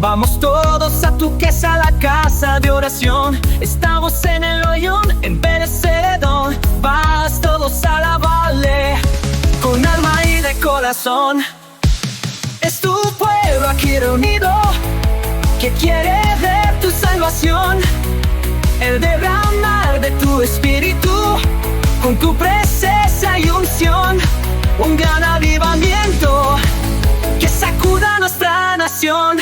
Vamos todos a tu casa, la casa de oración. Estamos en el hoyón, en Perecedón. Vas todos a alabarle, con alma y de corazón. Es tu pueblo aquí reunido, que quiere ver tu salvación. El derramar de tu espíritu, con tu presencia y unción. Un gran avivamiento que sacuda nuestra nación.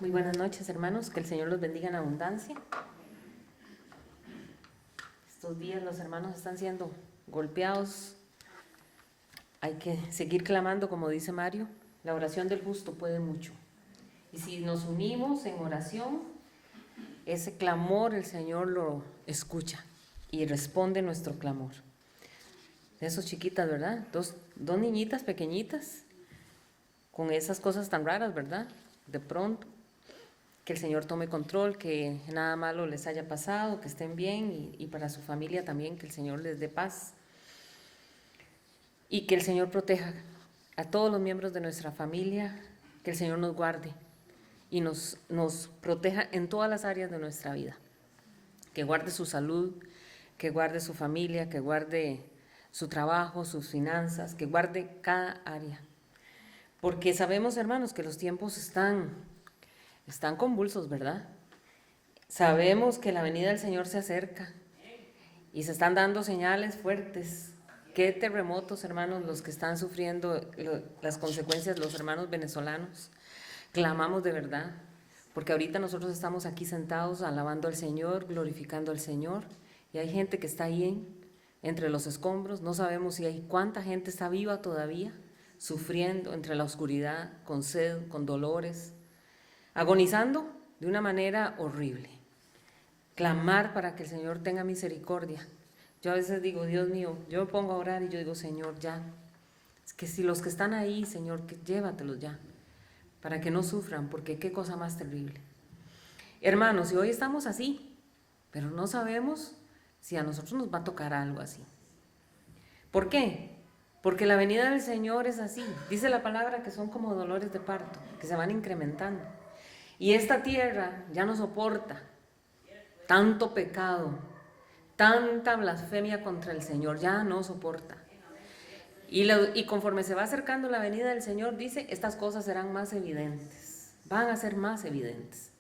Muy buenas noches, hermanos, que el Señor los bendiga en abundancia. Estos días los hermanos están siendo golpeados. Hay que seguir clamando, como dice Mario, la oración del justo puede mucho. Y si nos unimos en oración, ese clamor el Señor lo escucha y responde nuestro clamor. De esos chiquitas, ¿verdad? Dos niñitas pequeñitas, con esas cosas tan raras, ¿verdad? De pronto, que el Señor tome control, que nada malo les haya pasado, que estén bien y para su familia también, que el Señor les dé paz. Y que el Señor proteja a todos los miembros de nuestra familia, que el Señor nos guarde y nos proteja en todas las áreas de nuestra vida. Que guarde su salud, que guarde su familia, que guarde su trabajo, sus finanzas, que guarde cada área. Porque sabemos, hermanos, que los tiempos están convulsos, ¿verdad? Sabemos que la venida del Señor se acerca y se están dando señales fuertes. Qué terremotos, hermanos, los que están sufriendo las consecuencias, los hermanos venezolanos. Clamamos de verdad, porque ahorita nosotros estamos aquí sentados alabando al Señor, glorificando al Señor, y hay gente que está ahí entre los escombros. No sabemos si hay cuánta gente está viva todavía, sufriendo entre la oscuridad, con sed, con dolores, agonizando de una manera horrible. Clamar para que el Señor tenga misericordia. Yo a veces digo, Dios mío, yo me pongo a orar y yo digo, Señor, ya. Es que si los que están ahí, Señor, que llévatelos ya, para que no sufran, porque qué cosa más terrible. Hermanos, y hoy estamos así, pero no sabemos si a nosotros nos va a tocar algo así. ¿Por qué? Porque la venida del Señor es así. Dice la palabra que son como dolores de parto, que se van incrementando. Y esta tierra ya no soporta tanto pecado, tanta blasfemia contra el Señor, ya no soporta. Y conforme se va acercando la venida del Señor, dice, estas cosas serán más evidentes, van a ser más evidentes.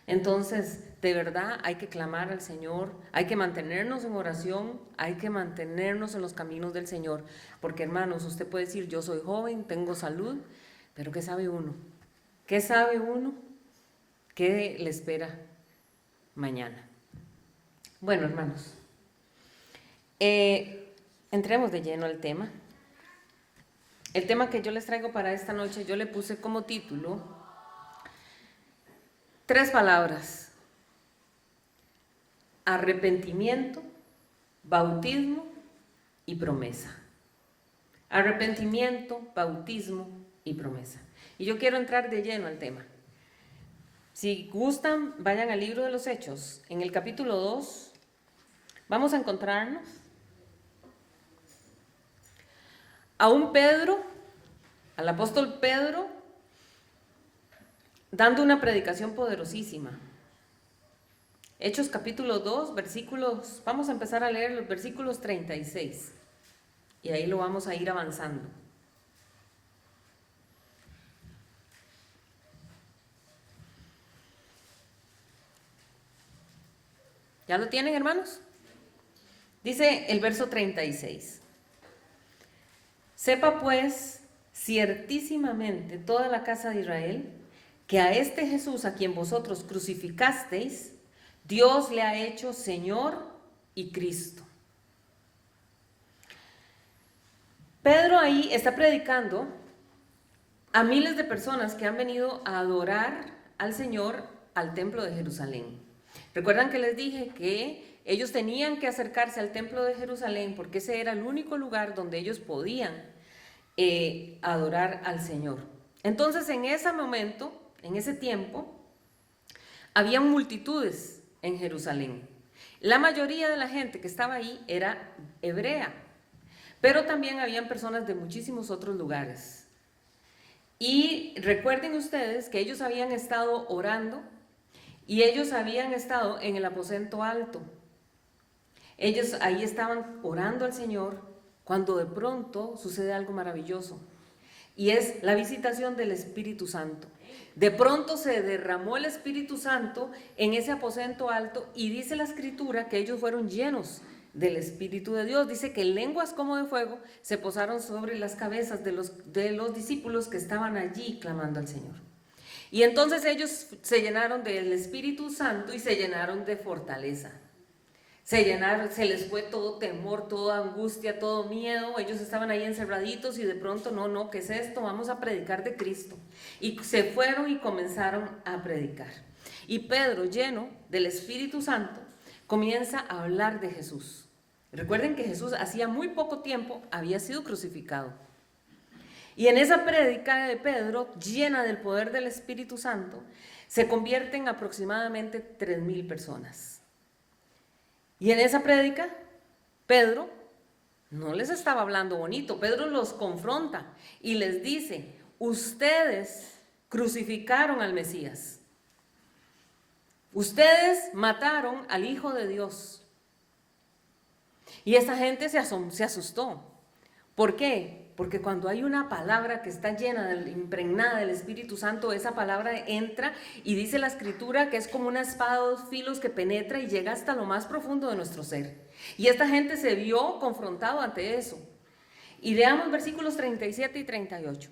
Entonces, de verdad, hay que clamar al Señor, hay que mantenernos en oración, hay que mantenernos en los caminos del Señor, porque hermanos, usted puede decir, yo soy joven, tengo salud, pero ¿qué sabe uno? ¿Qué sabe uno? ¿Qué le espera mañana? Bueno, hermanos, entremos de lleno al tema. El tema que yo les traigo para esta noche, yo le puse como título 3 palabras: arrepentimiento, bautismo y promesa. Arrepentimiento, bautismo y promesa. Y yo quiero entrar de lleno al tema. Si gustan, vayan al libro de los Hechos. En el capítulo 2 vamos a encontrarnos a un Pedro, al apóstol Pedro, dando una predicación poderosísima. Hechos capítulo 2, versículos, vamos a empezar a leer los versículos 36, y ahí lo vamos a ir avanzando. ¿Ya lo tienen, hermanos? Dice el verso 36. Sepa pues ciertísimamente toda la casa de Israel que a este Jesús a quien vosotros crucificasteis, Dios le ha hecho Señor y Cristo. Pedro ahí está predicando a miles de personas que han venido a adorar al Señor al templo de Jerusalén. ¿Recuerdan que les dije que ellos tenían que acercarse al templo de Jerusalén porque ese era el único lugar donde ellos podían adorar al Señor? Entonces, en ese momento, en ese tiempo, había multitudes en Jerusalén. La mayoría de la gente que estaba ahí era hebrea, pero también habían personas de muchísimos otros lugares. Y recuerden ustedes que ellos habían estado orando y ellos habían estado en el aposento alto. Ellos ahí estaban orando al Señor cuando de pronto sucede algo maravilloso y es la visitación del Espíritu Santo. De pronto se derramó el Espíritu Santo en ese aposento alto y dice la Escritura que ellos fueron llenos del Espíritu de Dios. Dice que lenguas como de fuego se posaron sobre las cabezas de los discípulos que estaban allí clamando al Señor. Y entonces ellos se llenaron del Espíritu Santo y se llenaron de fortaleza. Se les fue todo temor, toda angustia, todo miedo. Ellos estaban ahí encerraditos y de pronto, no, ¿qué es esto? Vamos a predicar de Cristo. Y se fueron y comenzaron a predicar. Y Pedro, lleno del Espíritu Santo, comienza a hablar de Jesús. Recuerden que Jesús hacía muy poco tiempo había sido crucificado. Y en esa prédica de Pedro, llena del poder del Espíritu Santo, se convierten aproximadamente 3,000 personas. Y en esa prédica, Pedro no les estaba hablando bonito. Pedro los confronta y les dice: ustedes crucificaron al Mesías. Ustedes mataron al Hijo de Dios. Y esa gente se asustó. ¿Por qué? Porque cuando hay una palabra que está impregnada del Espíritu Santo, esa palabra entra y dice la Escritura que es como una espada de 2 filos que penetra y llega hasta lo más profundo de nuestro ser. Y esta gente se vio confrontado ante eso. Y leamos versículos 37 y 38.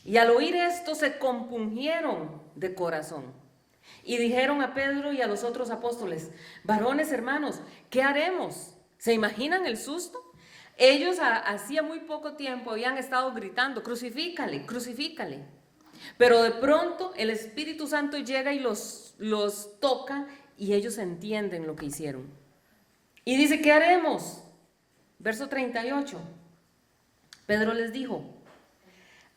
Y al oír esto se compungieron de corazón y dijeron a Pedro y a los otros apóstoles: varones hermanos, ¿qué haremos? ¿Se imaginan el susto? Ellos hacía muy poco tiempo habían estado gritando: crucifícale, crucifícale. Pero de pronto el Espíritu Santo llega y los toca y ellos entienden lo que hicieron. Y dice: ¿qué haremos? Verso 38. Pedro les dijo: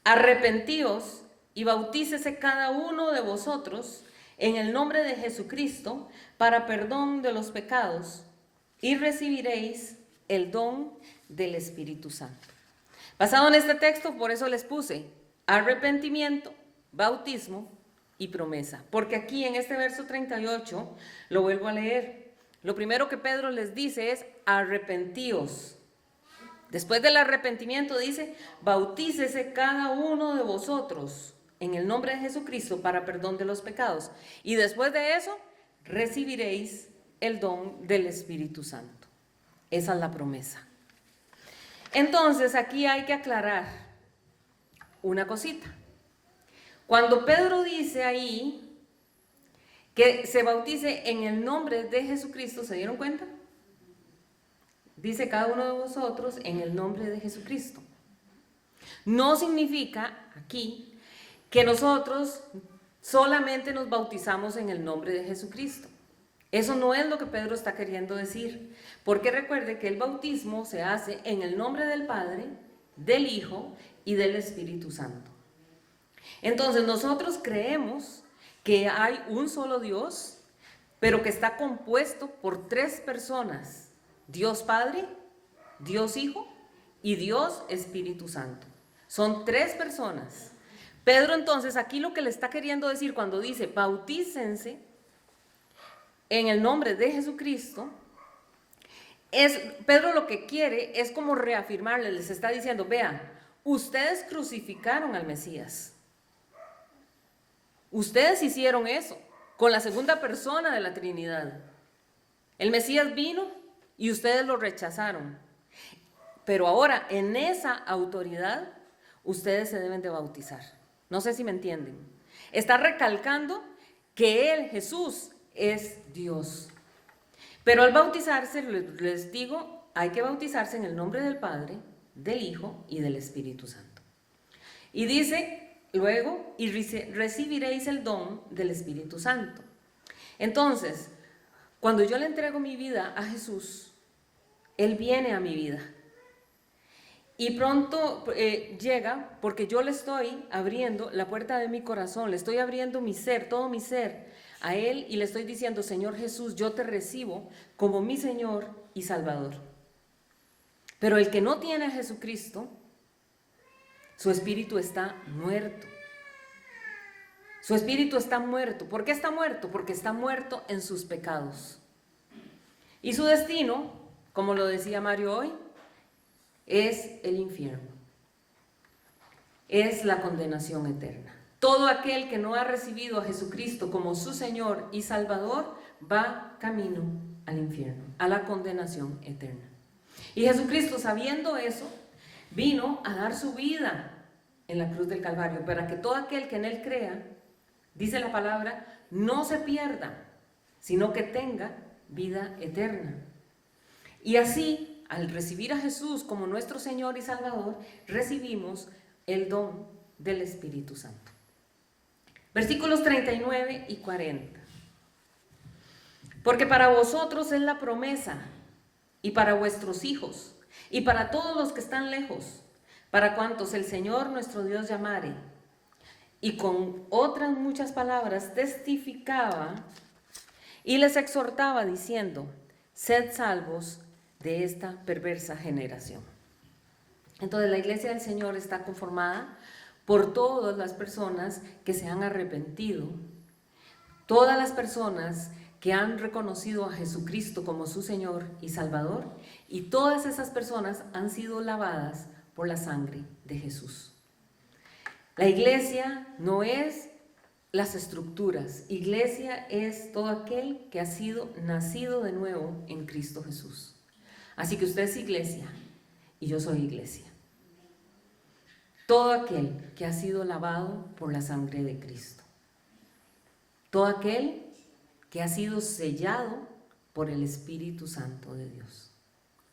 arrepentíos y bautícese cada uno de vosotros en el nombre de Jesucristo para perdón de los pecados y recibiréis el don del Espíritu Santo. Basado en este texto, por eso les puse arrepentimiento, bautismo y promesa. Porque aquí en este verso 38, lo vuelvo a leer. Lo primero que Pedro les dice es: arrepentíos. Después del arrepentimiento dice: bautícese cada uno de vosotros en el nombre de Jesucristo para perdón de los pecados. Y después de eso, recibiréis el don del Espíritu Santo. Esa es la promesa. Entonces, aquí hay que aclarar una cosita. Cuando Pedro dice ahí que se bautice en el nombre de Jesucristo, ¿se dieron cuenta? Dice: cada uno de vosotros en el nombre de Jesucristo. No significa aquí que nosotros solamente nos bautizamos en el nombre de Jesucristo. Eso no es lo que Pedro está queriendo decir, porque recuerde que el bautismo se hace en el nombre del Padre, del Hijo y del Espíritu Santo. Entonces nosotros creemos que hay un solo Dios, pero que está compuesto por 3 personas: Dios Padre, Dios Hijo y Dios Espíritu Santo. Son 3 personas. Pedro entonces aquí lo que le está queriendo decir cuando dice bautícense en el nombre de Jesucristo, Pedro lo que quiere es como reafirmarles, les está diciendo: vean, ustedes crucificaron al Mesías. Ustedes hicieron eso con la segunda persona de la Trinidad. El Mesías vino y ustedes lo rechazaron. Pero ahora, en esa autoridad, ustedes se deben de bautizar. No sé si me entienden. Está recalcando que Él, Jesús, es Dios. Pero al bautizarse, les digo, hay que bautizarse en el nombre del Padre, del Hijo y del Espíritu Santo. Y dice luego: y recibiréis el don del Espíritu Santo. Entonces, cuando yo le entrego mi vida a Jesús, Él viene a mi vida. Y pronto llega porque yo le estoy abriendo la puerta de mi corazón, le estoy abriendo mi ser, todo mi ser a Él, y le estoy diciendo: Señor Jesús, yo te recibo como mi Señor y Salvador. Pero el que no tiene a Jesucristo su espíritu está muerto. Su espíritu está muerto. ¿Por qué está muerto? Porque está muerto en sus pecados. Y su destino, como lo decía Mario hoy, es el infierno. Es la condenación eterna. Todo aquel que no ha recibido a Jesucristo como su Señor y Salvador va camino al infierno, a la condenación eterna. Y Jesucristo, sabiendo eso, vino a dar su vida en la cruz del Calvario para que todo aquel que en Él crea, dice la palabra, no se pierda, sino que tenga vida eterna. Y así, al recibir a Jesús como nuestro Señor y Salvador, recibimos el don del Espíritu Santo. Versículos 39 y 40. Porque para vosotros es la promesa, y para vuestros hijos, y para todos los que están lejos, para cuantos el Señor nuestro Dios llamare. Y con otras muchas palabras testificaba y les exhortaba diciendo, sed salvos de esta perversa generación. Entonces la iglesia del Señor está conformada por todas las personas que se han arrepentido, todas las personas que han reconocido a Jesucristo como su Señor y Salvador, y todas esas personas han sido lavadas por la sangre de Jesús. La iglesia no es las estructuras, iglesia es todo aquel que ha sido nacido de nuevo en Cristo Jesús. Así que usted es iglesia y yo soy iglesia. Todo aquel que ha sido lavado por la sangre de Cristo. Todo aquel que ha sido sellado por el Espíritu Santo de Dios.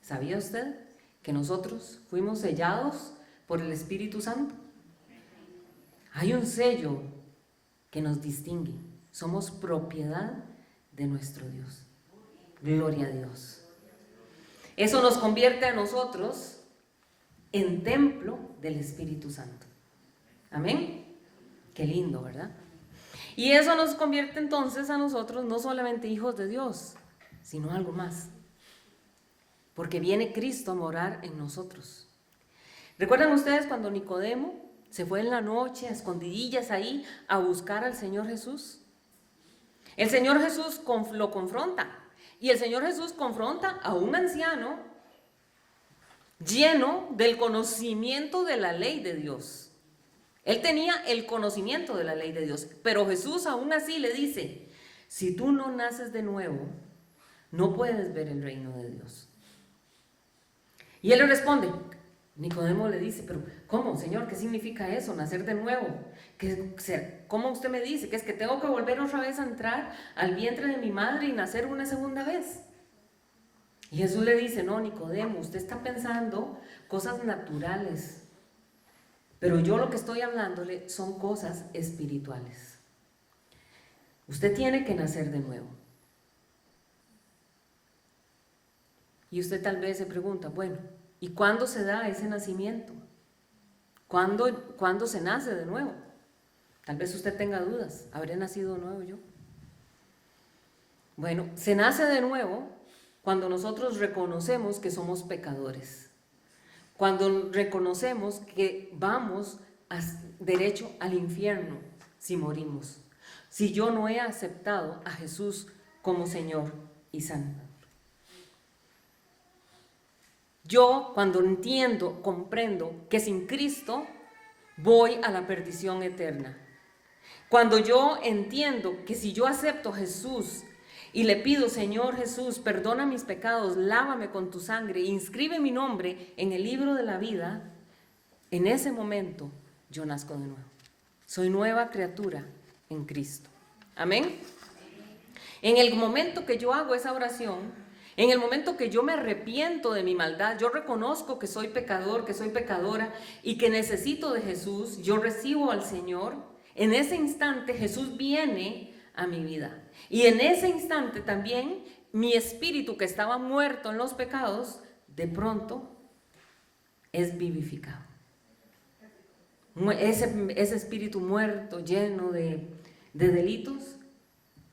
¿Sabía usted que nosotros fuimos sellados por el Espíritu Santo? Hay un sello que nos distingue. Somos propiedad de nuestro Dios. Gloria a Dios. Eso nos convierte a nosotros en templo del Espíritu Santo. Amén. Qué lindo, ¿verdad? Y eso nos convierte entonces a nosotros no solamente hijos de Dios, sino algo más. Porque viene Cristo a morar en nosotros. ¿Recuerdan ustedes cuando Nicodemo se fue en la noche a escondidillas ahí a buscar al Señor Jesús? El Señor Jesús lo confronta. Y el Señor Jesús confronta a un anciano lleno del conocimiento de la ley de Dios. Él tenía el conocimiento de la ley de Dios, pero Jesús aún así le dice, si tú no naces de nuevo, no puedes ver el reino de Dios. Y él le responde, Nicodemo le dice, pero ¿cómo, Señor? ¿Qué significa eso, nacer de nuevo? ¿Cómo usted me dice? ¿Que es que tengo que volver otra vez a entrar al vientre de mi madre y nacer una segunda vez? Y Jesús le dice, no, Nicodemo, usted está pensando cosas naturales, pero yo lo que estoy hablándole son cosas espirituales. Usted tiene que nacer de nuevo. Y usted tal vez se pregunta, bueno, ¿y cuándo se da ese nacimiento? ¿Cuándo se nace de nuevo? Tal vez usted tenga dudas, ¿habré nacido de nuevo yo? Bueno, se nace de nuevo cuando nosotros reconocemos que somos pecadores. Cuando reconocemos que vamos derecho al infierno si morimos. Si yo no he aceptado a Jesús como Señor y Salvador. Yo cuando entiendo, comprendo que sin Cristo voy a la perdición eterna. Cuando yo entiendo que si yo acepto a Jesús y le pido, Señor Jesús, perdona mis pecados, lávame con tu sangre, inscribe mi nombre en el libro de la vida, en ese momento yo nazco de nuevo. Soy nueva criatura en Cristo. Amén. En el momento que yo hago esa oración, en el momento que yo me arrepiento de mi maldad, yo reconozco que soy pecador, que soy pecadora y que necesito de Jesús, yo recibo al Señor, en ese instante Jesús viene a mi vida. Y en ese instante también mi espíritu que estaba muerto en los pecados, de pronto es vivificado. Ese espíritu muerto, lleno de delitos,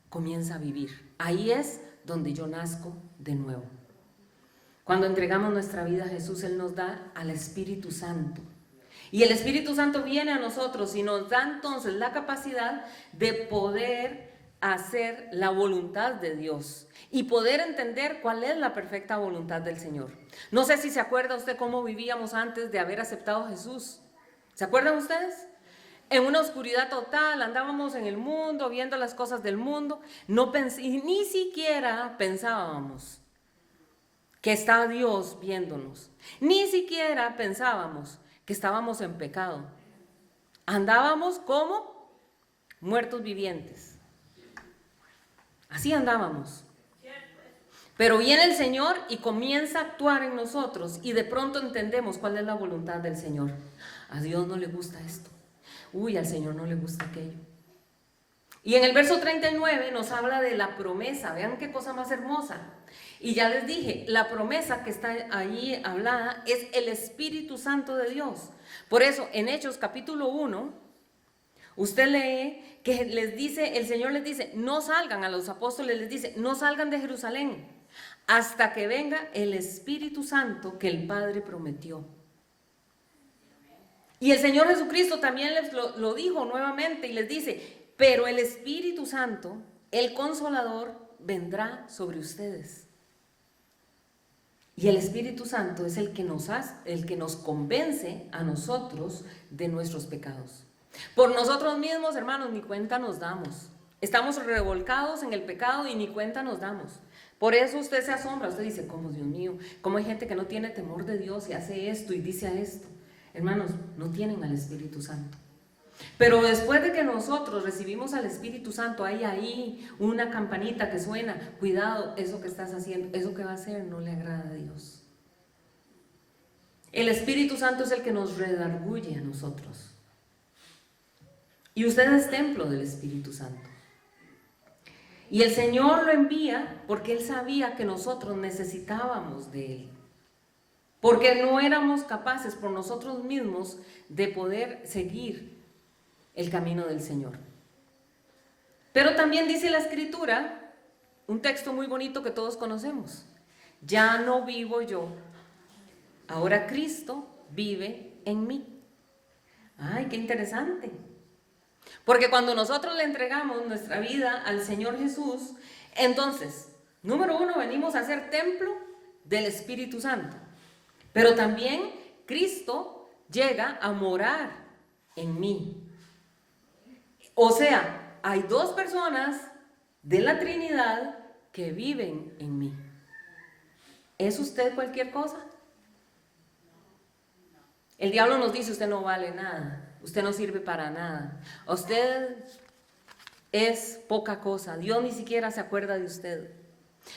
comienza a vivir. Ahí es donde yo nazco de nuevo. Cuando entregamos nuestra vida a Jesús, Él nos da al Espíritu Santo. Y el Espíritu Santo viene a nosotros y nos da entonces la capacidad de poder hacer la voluntad de Dios y poder entender cuál es la perfecta voluntad del Señor. No sé si se acuerda usted cómo vivíamos antes de haber aceptado a Jesús. ¿Se acuerdan ustedes? En una oscuridad total, andábamos en el mundo, viendo las cosas del mundo, ni siquiera pensábamos que estaba Dios viéndonos. Ni siquiera pensábamos que estábamos en pecado. Andábamos como muertos vivientes. Así andábamos. Pero viene el Señor y comienza a actuar en nosotros y de pronto entendemos cuál es la voluntad del Señor. A Dios no le gusta esto. Uy, al Señor no le gusta aquello. Y en el verso 39 nos habla de la promesa. Vean qué cosa más hermosa. Y ya les dije, la promesa que está ahí hablada es el Espíritu Santo de Dios. Por eso, en Hechos capítulo 1, usted lee que les dice, el Señor les dice, no salgan, a los apóstoles les dice, no salgan de Jerusalén hasta que venga el Espíritu Santo que el Padre prometió. Y el Señor Jesucristo también les lo dijo nuevamente y les dice, pero el Espíritu Santo, el Consolador, vendrá sobre ustedes. Y el Espíritu Santo es el que nos convence a nosotros de nuestros pecados. Por nosotros mismos, hermanos, ni cuenta nos damos. Estamos revolcados en el pecado y ni cuenta nos damos. Por eso usted se asombra, usted dice, ¿cómo, Dios mío? ¿Cómo hay gente que no tiene temor de Dios y hace esto y dice esto? Hermanos, no tienen al Espíritu Santo. Pero después de que nosotros recibimos al Espíritu Santo, hay ahí una campanita que suena, cuidado, eso que estás haciendo, eso que va a hacer no le agrada a Dios. El Espíritu Santo es el que nos redarguye a nosotros. Y usted es templo del Espíritu Santo. Y el Señor lo envía porque Él sabía que nosotros necesitábamos de Él. Porque no éramos capaces por nosotros mismos de poder seguir el camino del Señor. Pero también dice la Escritura, un texto muy bonito que todos conocemos. Ya no vivo yo, ahora Cristo vive en mí. Ay, qué interesante. Porque cuando nosotros le entregamos nuestra vida al Señor Jesús, entonces, número uno, venimos a ser templo del Espíritu Santo. Pero también Cristo llega a morar en mí. O sea, hay dos personas de la Trinidad que viven en mí. ¿Es usted cualquier cosa? El diablo nos dice, usted no vale nada, usted no sirve para nada, usted es poca cosa, Dios ni siquiera se acuerda de usted.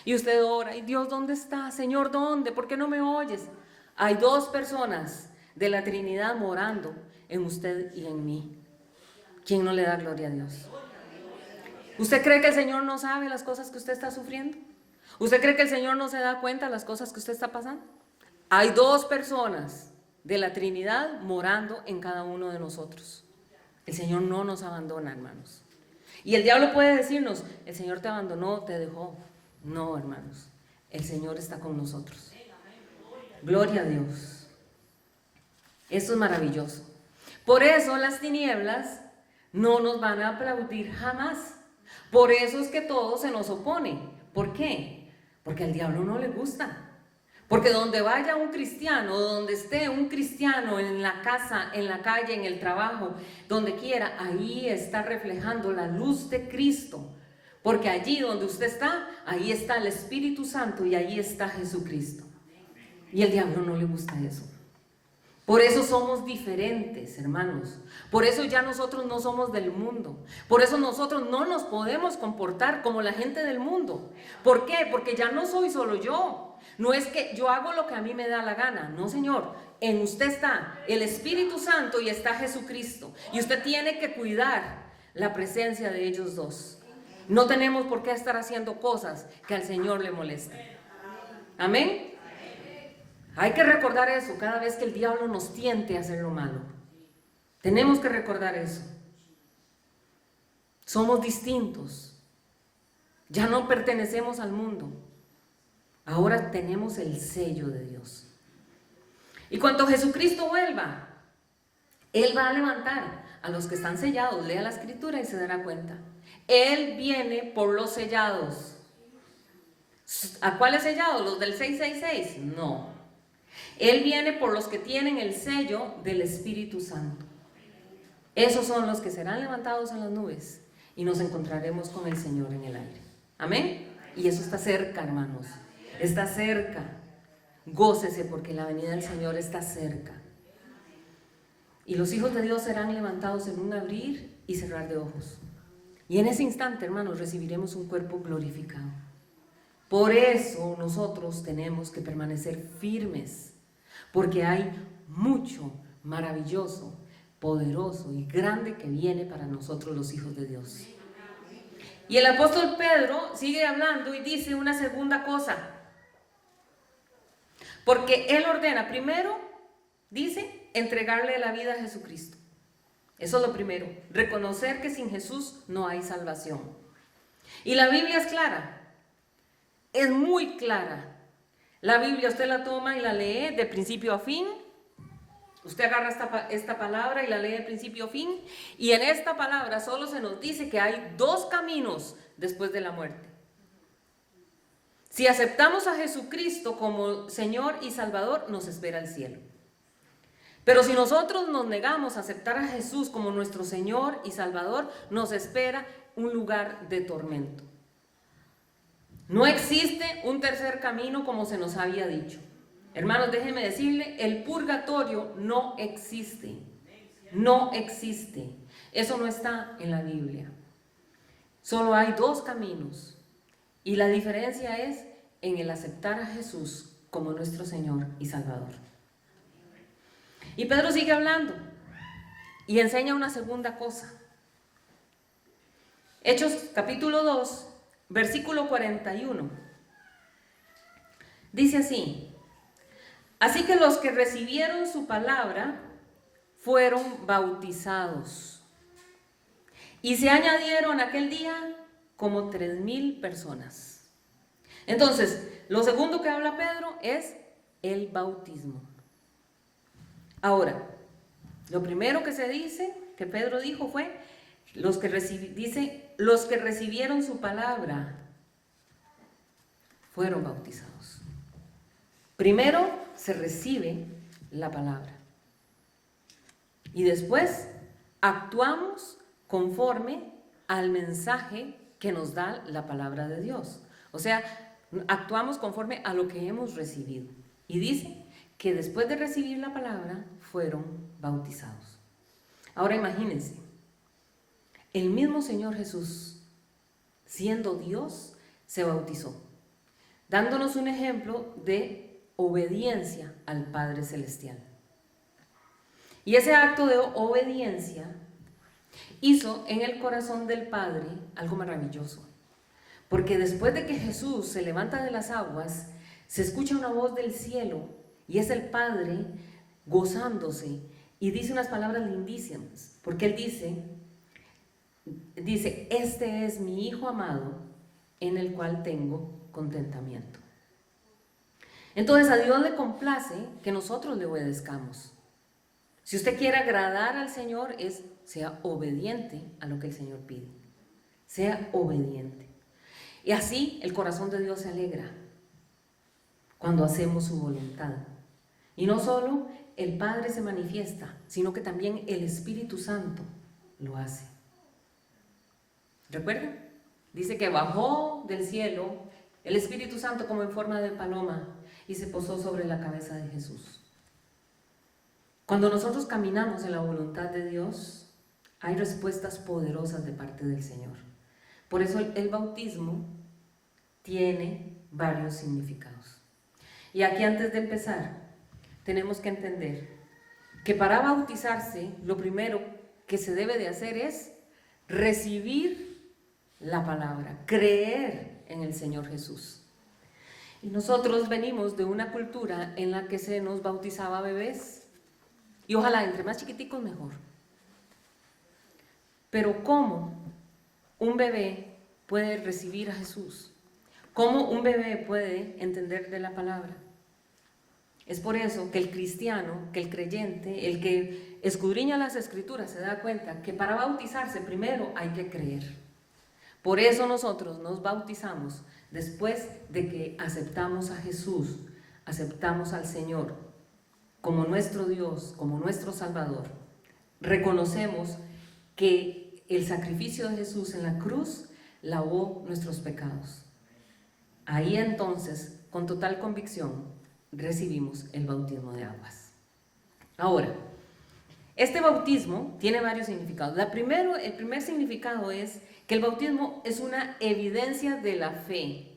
Y usted ora, y Dios, ¿dónde está? Señor, ¿dónde? ¿Por qué no me oyes? Hay dos personas de la Trinidad morando en usted y en mí. ¿Quién no le da gloria a Dios? ¿Usted cree que el Señor no sabe las cosas que usted está sufriendo? ¿Usted cree que el Señor no se da cuenta de las cosas que usted está pasando? Hay dos personas de la Trinidad morando en cada uno de nosotros. El Señor no nos abandona, hermanos. Y el diablo puede decirnos, el Señor te abandonó, te dejó. No, hermanos, el Señor está con nosotros. Gloria a Dios. Esto es maravilloso. Por eso las tinieblas no nos van a aplaudir jamás. Por eso es que todo se nos opone. ¿Por qué? Porque al diablo no le gusta. Porque donde vaya un cristiano, donde esté un cristiano, en la casa, en la calle, en el trabajo, donde quiera, ahí está reflejando la luz de Cristo. Porque allí donde usted está, ahí está el Espíritu Santo y ahí está Jesucristo. Y al diablo no le gusta eso. Por eso somos diferentes, hermanos. Por eso ya nosotros no somos del mundo. Por eso nosotros no nos podemos comportar como la gente del mundo. ¿Por qué? Porque ya no soy solo yo. No es que yo hago lo que a mí me da la gana. No, Señor. En usted está el Espíritu Santo y está Jesucristo. Y usted tiene que cuidar la presencia de ellos dos. No tenemos por qué estar haciendo cosas que al Señor le molesten. Amén. Hay que recordar eso cada vez que el diablo nos tiente a hacer lo malo. Tenemos que recordar eso. Somos distintos. Ya no pertenecemos al mundo. Ahora tenemos el sello de Dios. Y cuando Jesucristo vuelva, Él va a levantar a los que están sellados. Lea la escritura y se dará cuenta. Él viene por los sellados. ¿A cuáles sellados? ¿Los del 666? No. Él viene por los que tienen el sello del Espíritu Santo. Esos son los que serán levantados en las nubes y nos encontraremos con el Señor en el aire. Amén. Y eso está cerca, hermanos. Está cerca. Gócese porque la venida del Señor está cerca. Y los hijos de Dios serán levantados en un abrir y cerrar de ojos. Y en ese instante, hermanos, recibiremos un cuerpo glorificado. Por eso nosotros tenemos que permanecer firmes, porque hay mucho maravilloso, poderoso y grande que viene para nosotros los hijos de Dios. Y el apóstol Pedro sigue hablando y dice una segunda cosa. Porque él ordena primero, dice, entregarle la vida a Jesucristo. Eso es lo primero, reconocer que sin Jesús no hay salvación. Y la Biblia es clara, es muy clara. La Biblia usted la toma y la lee de principio a fin. Usted agarra esta palabra y la lee de principio a fin. Y en esta palabra solo se nos dice que hay dos caminos después de la muerte. Si aceptamos a Jesucristo como Señor y Salvador, nos espera el cielo. Pero si nosotros nos negamos a aceptar a Jesús como nuestro Señor y Salvador, nos espera un lugar de tormento. No existe un tercer camino como se nos había dicho. Hermanos, déjenme decirle, el purgatorio no existe. No existe. Eso no está en la Biblia. Solo hay dos caminos. Y la diferencia es en el aceptar a Jesús como nuestro Señor y Salvador. Y Pedro sigue hablando y enseña una segunda cosa. Hechos capítulo 2, versículo 41. Dice así: así que los que recibieron su palabra fueron bautizados. Y se añadieron aquel día como 3,000 personas. Entonces, lo segundo que habla Pedro es el bautismo. Ahora, lo primero que se dice, que Pedro dijo fue, los que recibieron su palabra fueron bautizados. Primero se recibe la palabra. Y después actuamos conforme al mensaje que nos da la palabra de Dios. O sea, actuamos conforme a lo que hemos recibido. Y dice que después de recibir la palabra fueron bautizados. Ahora imagínense, el mismo Señor Jesús, siendo Dios, se bautizó, dándonos un ejemplo de obediencia al Padre Celestial. Y ese acto de obediencia hizo en el corazón del Padre algo maravilloso. Porque después de que Jesús se levanta de las aguas, se escucha una voz del cielo y es el Padre gozándose y dice unas palabras lindísimas. Porque Él dice, este es mi Hijo amado en el cual tengo contentamiento. Entonces a Dios le complace que nosotros le obedezcamos. Si usted quiere agradar al Señor, sea obediente a lo que el Señor pide. Sea obediente. Y así el corazón de Dios se alegra cuando hacemos su voluntad. Y no solo el Padre se manifiesta, sino que también el Espíritu Santo lo hace. ¿Recuerdan? Dice que bajó del cielo el Espíritu Santo como en forma de paloma y se posó sobre la cabeza de Jesús. Cuando nosotros caminamos en la voluntad de Dios, hay respuestas poderosas de parte del Señor. Por eso el bautismo tiene varios significados. Y aquí antes de empezar, tenemos que entender que para bautizarse, lo primero que se debe de hacer es recibir la palabra, creer en el Señor Jesús. Y nosotros venimos de una cultura en la que se nos bautizaba bebés. Y ojalá entre más chiquiticos mejor. Pero ¿cómo un bebé puede recibir a Jesús? ¿Cómo un bebé puede entender de la palabra? Es por eso que el cristiano, que el creyente, el que escudriña las escrituras se da cuenta que para bautizarse primero hay que creer. Por eso nosotros nos bautizamos después de que aceptamos a Jesús, aceptamos al Señor como nuestro Dios, como nuestro Salvador. Reconocemos que el sacrificio de Jesús en la cruz lavó nuestros pecados. Ahí entonces, con total convicción, recibimos el bautismo de aguas. Ahora, este bautismo tiene varios significados. El primer significado es que el bautismo es una evidencia de la fe.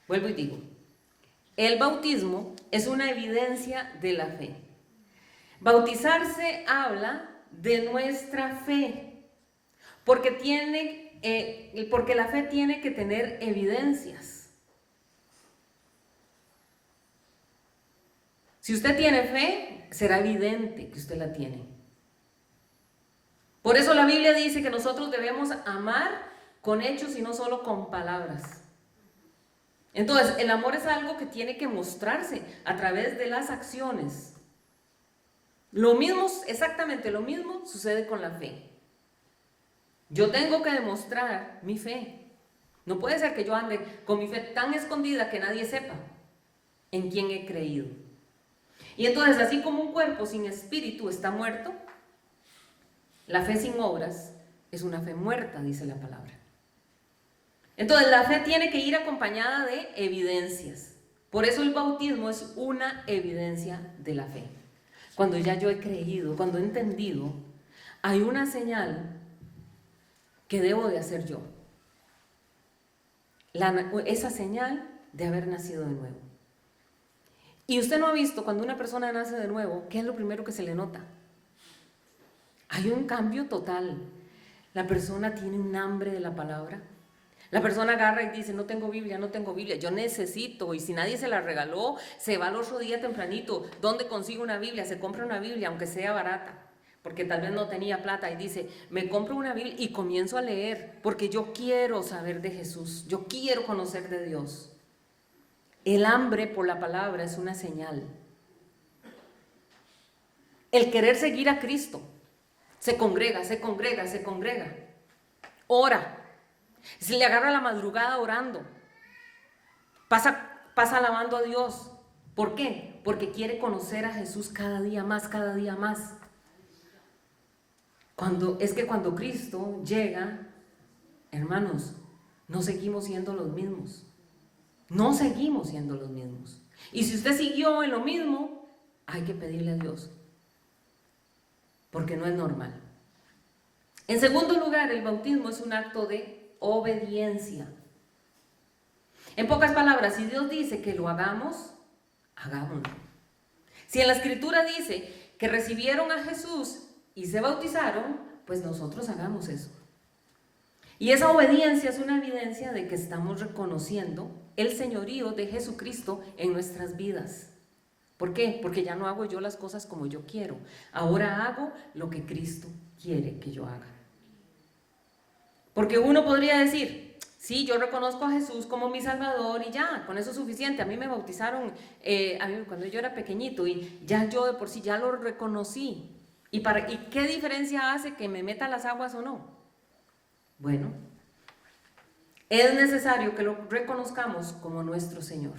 Vuelvo y digo, el bautismo es una evidencia de la fe. Bautizarse habla de nuestra fe, porque la fe tiene que tener evidencias. Si usted tiene fe, será evidente que usted la tiene. Por eso la Biblia dice que nosotros debemos amar con hechos y no solo con palabras. Entonces, el amor es algo que tiene que mostrarse a través de las acciones. Exactamente lo mismo sucede con la fe. Yo tengo que demostrar mi fe. No puede ser que yo ande con mi fe tan escondida que nadie sepa en quién he creído. Y entonces, así como un cuerpo sin espíritu está muerto, la fe sin obras es una fe muerta, dice la palabra. Entonces, la fe tiene que ir acompañada de evidencias. Por eso el bautismo es una evidencia de la fe. Cuando ya yo he creído, cuando he entendido, hay una señal que debo de hacer yo. Esa señal de haber nacido de nuevo. Y usted no ha visto cuando una persona nace de nuevo, ¿qué es lo primero que se le nota? Hay un cambio total. La persona tiene un hambre de la palabra. La persona agarra y dice, no tengo Biblia, yo necesito, y si nadie se la regaló, se va al otro día tempranito, ¿dónde consigo una Biblia? Se compra una Biblia, aunque sea barata, porque tal vez no tenía plata, y dice, me compro una Biblia y comienzo a leer, porque yo quiero saber de Jesús, yo quiero conocer de Dios. El hambre por la palabra es una señal. El querer seguir a Cristo, se congrega, ora. Se le agarra la madrugada orando, pasa alabando a Dios. ¿Por qué? Porque quiere conocer a Jesús cada día más. Cuando Cristo llega, hermanos, no seguimos siendo los mismos. Y si usted siguió en lo mismo, hay que pedirle a Dios, porque no es normal. En segundo lugar, el bautismo es un acto de obediencia. En pocas palabras, si Dios dice que lo hagamos, hagámoslo. Si en la Escritura dice que recibieron a Jesús y se bautizaron, pues nosotros hagamos eso. Y esa obediencia es una evidencia de que estamos reconociendo el señorío de Jesucristo en nuestras vidas. ¿Por qué? Porque ya no hago yo las cosas como yo quiero. Ahora hago lo que Cristo quiere que yo haga. Porque uno podría decir, sí, yo reconozco a Jesús como mi Salvador y ya, con eso es suficiente. A mí me bautizaron cuando yo era pequeñito y ya yo de por sí ya lo reconocí. ¿Y qué diferencia hace que me meta las aguas o no? Bueno, es necesario que lo reconozcamos como nuestro Señor.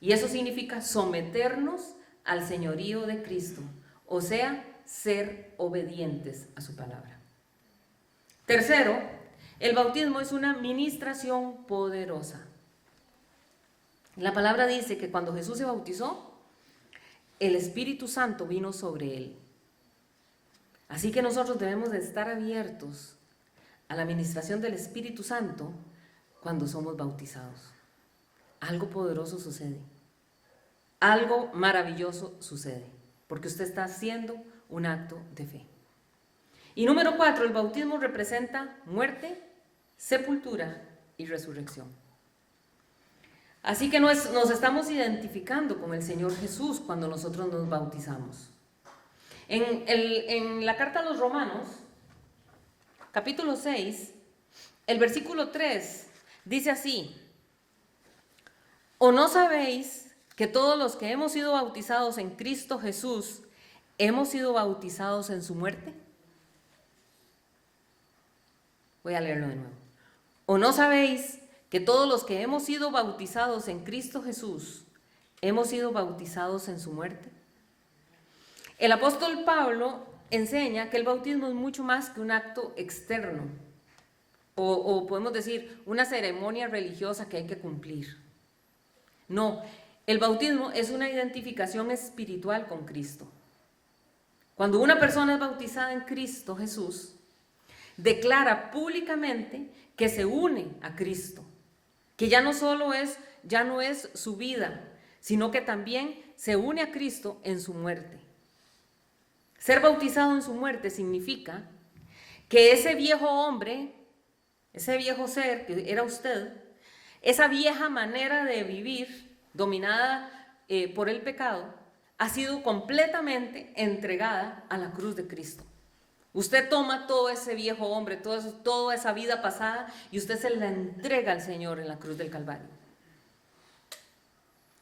Y eso significa someternos al señorío de Cristo, o sea, ser obedientes a su palabra. Tercero, el bautismo es una ministración poderosa. La palabra dice que cuando Jesús se bautizó, el Espíritu Santo vino sobre él. Así que nosotros debemos de estar abiertos a la ministración del Espíritu Santo cuando somos bautizados. Algo poderoso sucede. Algo maravilloso sucede, porque usted está haciendo un acto de fe. Y número 4, el bautismo representa muerte, sepultura y resurrección. Así que nos estamos identificando con el Señor Jesús cuando nosotros nos bautizamos. En la carta a los Romanos, capítulo 6, el versículo 3, dice así: ¿O no sabéis que todos los que hemos sido bautizados en Cristo Jesús, hemos sido bautizados en su muerte? Voy a leerlo de nuevo. ¿O no sabéis que todos los que hemos sido bautizados en Cristo Jesús, hemos sido bautizados en su muerte? El apóstol Pablo enseña que el bautismo es mucho más que un acto externo, o podemos decir una ceremonia religiosa que hay que cumplir. No, el bautismo es una identificación espiritual con Cristo. Cuando una persona es bautizada en Cristo Jesús, declara públicamente que se une a Cristo, que ya no es su vida, sino que también se une a Cristo en su muerte. Ser bautizado en su muerte significa que ese viejo hombre, ese viejo ser que era usted, esa vieja manera de vivir dominada por el pecado, ha sido completamente entregada a la cruz de Cristo. Usted toma todo ese viejo hombre, toda esa vida pasada, y usted se la entrega al Señor en la cruz del Calvario.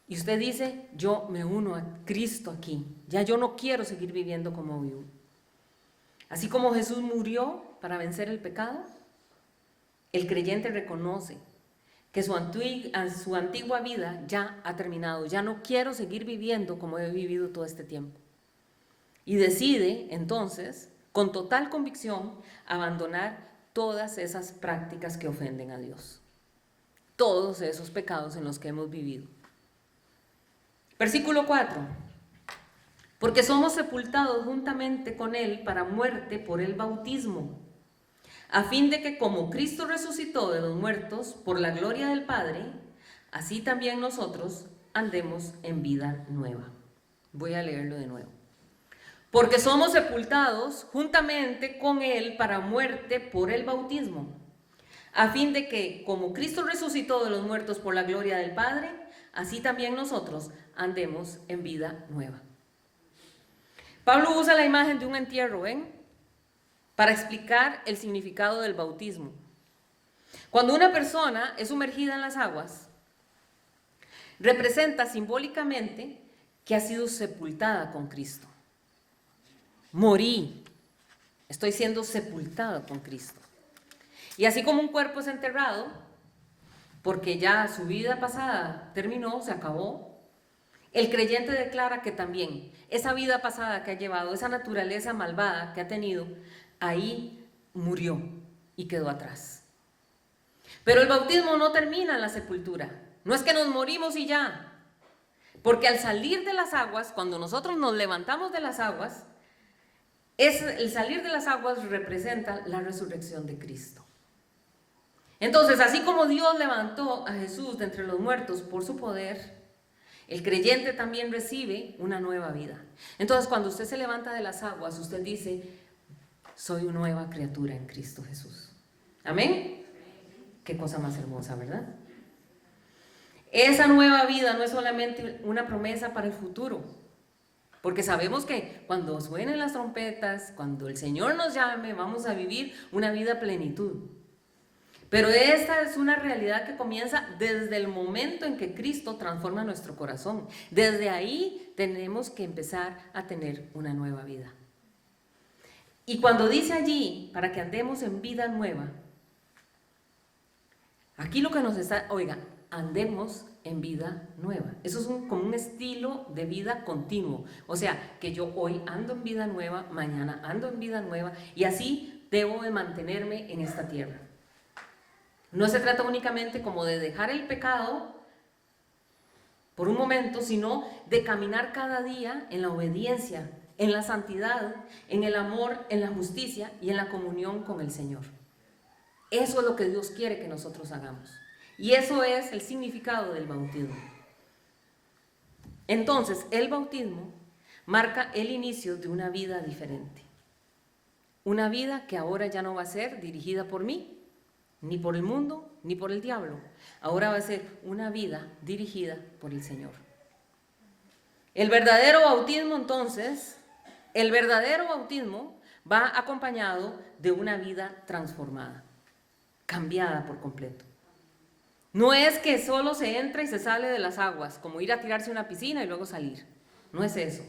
Y usted dice, yo me uno a Cristo aquí, ya yo no quiero seguir viviendo como vivo. Así como Jesús murió para vencer el pecado, el creyente reconoce que su antigua vida ya ha terminado, ya no quiero seguir viviendo como he vivido todo este tiempo. Y decide entonces, con total convicción, abandonar todas esas prácticas que ofenden a Dios, todos esos pecados en los que hemos vivido. Versículo 4. Porque somos sepultados juntamente con Él para muerte por el bautismo, a fin de que como Cristo resucitó de los muertos por la gloria del Padre, así también nosotros andemos en vida nueva. Voy a leerlo de nuevo. Porque somos sepultados juntamente con Él para muerte por el bautismo, a fin de que como Cristo resucitó de los muertos por la gloria del Padre, así también nosotros andemos en vida nueva. Pablo usa la imagen de un entierro, para explicar el significado del bautismo. Cuando una persona es sumergida en las aguas, representa simbólicamente que ha sido sepultada con Cristo. Morí, estoy siendo sepultada con Cristo. Y así como un cuerpo es enterrado, porque ya su vida pasada terminó, se acabó, el creyente declara que también esa vida pasada que ha llevado, esa naturaleza malvada que ha tenido, ahí murió y quedó atrás. Pero el bautismo no termina en la sepultura. No es que nos morimos y ya. Porque al salir de las aguas, cuando nosotros nos levantamos de las aguas, el salir de las aguas representa la resurrección de Cristo. Entonces, así como Dios levantó a Jesús de entre los muertos por su poder, el creyente también recibe una nueva vida. Entonces, cuando usted se levanta de las aguas, usted dice, soy una nueva criatura en Cristo Jesús. ¿Amén? Qué cosa más hermosa, ¿verdad? Esa nueva vida no es solamente una promesa para el futuro, porque sabemos que cuando suenen las trompetas, cuando el Señor nos llame, vamos a vivir una vida a plenitud. Pero esta es una realidad que comienza desde el momento en que Cristo transforma nuestro corazón. Desde ahí tenemos que empezar a tener una nueva vida. Y cuando dice allí, para que andemos en vida nueva, aquí lo que nos está, andemos en vida nueva. Eso es como un estilo de vida continuo. O sea, que yo hoy ando en vida nueva, mañana ando en vida nueva, y así debo de mantenerme en esta tierra. No se trata únicamente como de dejar el pecado por un momento, sino de caminar cada día en la obediencia, en la santidad, en el amor, en la justicia y en la comunión con el Señor. Eso es lo que Dios quiere que nosotros hagamos. Y eso es el significado del bautismo. Entonces, el bautismo marca el inicio de una vida diferente. Una vida que ahora ya no va a ser dirigida por mí, ni por el mundo, ni por el diablo. Ahora va a ser una vida dirigida por el Señor. El verdadero bautismo, entonces, va acompañado de una vida transformada, cambiada por completo. No es que solo se entra y se sale de las aguas, como ir a tirarse a una piscina y luego salir. No es eso.